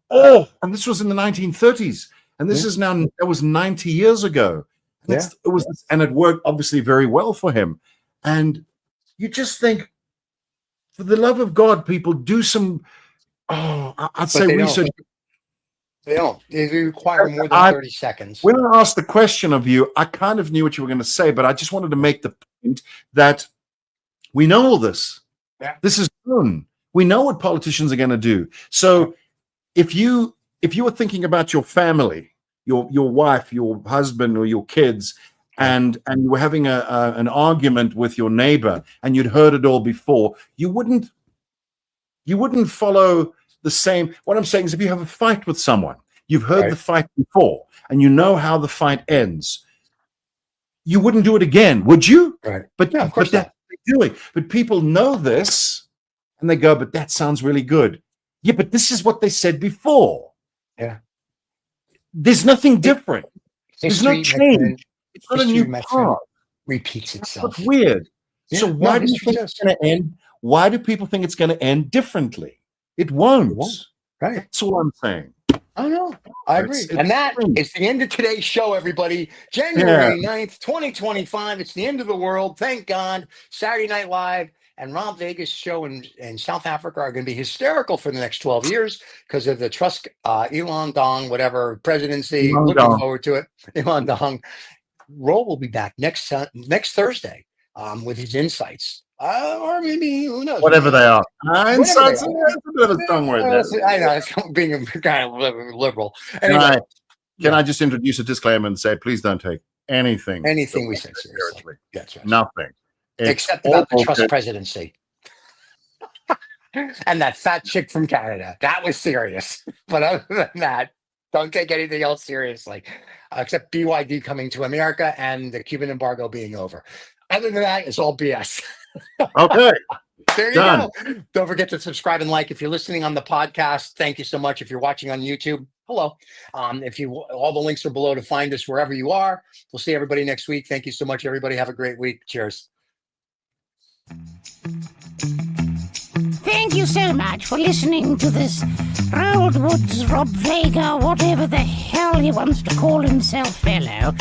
[SPEAKER 4] And this was in the 1930s, and this is now, that was 90 years ago. And it worked obviously very well for him. And you just think, for the love of God, people, do some I'd say research.
[SPEAKER 1] They don't. They require more than 30 seconds.
[SPEAKER 4] When I asked the question of you, I kind of knew what you were going to say, but I just wanted to make the point that we know all this.
[SPEAKER 1] Yeah.
[SPEAKER 4] This is known. We know what politicians are going to do. So if you were thinking about your family, your wife, your husband, or your kids, and you were having an argument with your neighbor, and you'd heard it all before, you wouldn't follow the same. What I'm saying is, if you have a fight with someone, you've heard the fight before, and you know how the fight ends, you wouldn't do it again, would you?
[SPEAKER 1] Right.
[SPEAKER 4] But
[SPEAKER 1] of course
[SPEAKER 4] that's what they're doing. But people know this, and they go, but that sounds really good. Yeah, but this is what they said before.
[SPEAKER 1] Yeah.
[SPEAKER 4] There's nothing different. There's no change. It's not a
[SPEAKER 1] History,
[SPEAKER 4] new
[SPEAKER 1] my friend,
[SPEAKER 4] path.
[SPEAKER 1] repeats
[SPEAKER 4] That's
[SPEAKER 1] itself.
[SPEAKER 4] weird.
[SPEAKER 1] Yeah,
[SPEAKER 4] So why do you
[SPEAKER 1] history
[SPEAKER 4] think
[SPEAKER 1] does.
[SPEAKER 4] it's going to end? Why do people think it's going to end differently? It won't.
[SPEAKER 1] It won't. Right.
[SPEAKER 4] That's all I'm saying.
[SPEAKER 1] I know. I agree.
[SPEAKER 4] It's
[SPEAKER 1] And that
[SPEAKER 4] strange.
[SPEAKER 1] is the end of today's show, everybody. January 9th, 2025. It's the end of the world. Thank God. Saturday Night Live and Rob Vega's show in South Africa are going to be hysterical for the next 12 years because of the Trust, Elon Dong, whatever, presidency.
[SPEAKER 4] Elon
[SPEAKER 1] Looking
[SPEAKER 4] Dong.
[SPEAKER 1] forward to it. Elon Dong. Roll will be back next Thursday with his insights. Or maybe, who knows?
[SPEAKER 4] Whatever they are.
[SPEAKER 1] Whatever
[SPEAKER 4] Insights.
[SPEAKER 1] they are.
[SPEAKER 4] That's a bit of a strong word there.
[SPEAKER 1] I know, it's being a kind of liberal. Anyway,
[SPEAKER 4] Can I just introduce a disclaimer and say, please don't take anything
[SPEAKER 1] we say seriously. That's right.
[SPEAKER 4] Nothing. It's
[SPEAKER 1] Except about the
[SPEAKER 4] all
[SPEAKER 1] Trust
[SPEAKER 4] good.
[SPEAKER 1] presidency. And that fat chick from Canada. That was serious. But other than that, don't take anything else seriously. Except BYD coming to America and the Cuban embargo being over. Other than that, it's all BS.
[SPEAKER 4] Okay.
[SPEAKER 1] There you
[SPEAKER 4] Done.
[SPEAKER 1] go. Don't forget to subscribe and like. If you're listening on the podcast, thank you so much. If you're watching on YouTube, hello. All the links are below to find us wherever you are. We'll see everybody next week. Thank you so much, everybody. Have a great week. Cheers.
[SPEAKER 3] Thank you so much for listening to this Roald Woods, Rob Vega, whatever the hell he wants to call himself, fellow.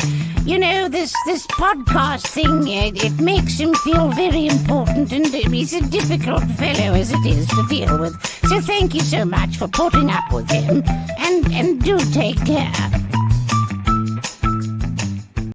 [SPEAKER 3] You know, this podcast thing, it makes him feel very important, and he's a difficult fellow as it is to deal with. So thank you so much for putting up with him, and do take care.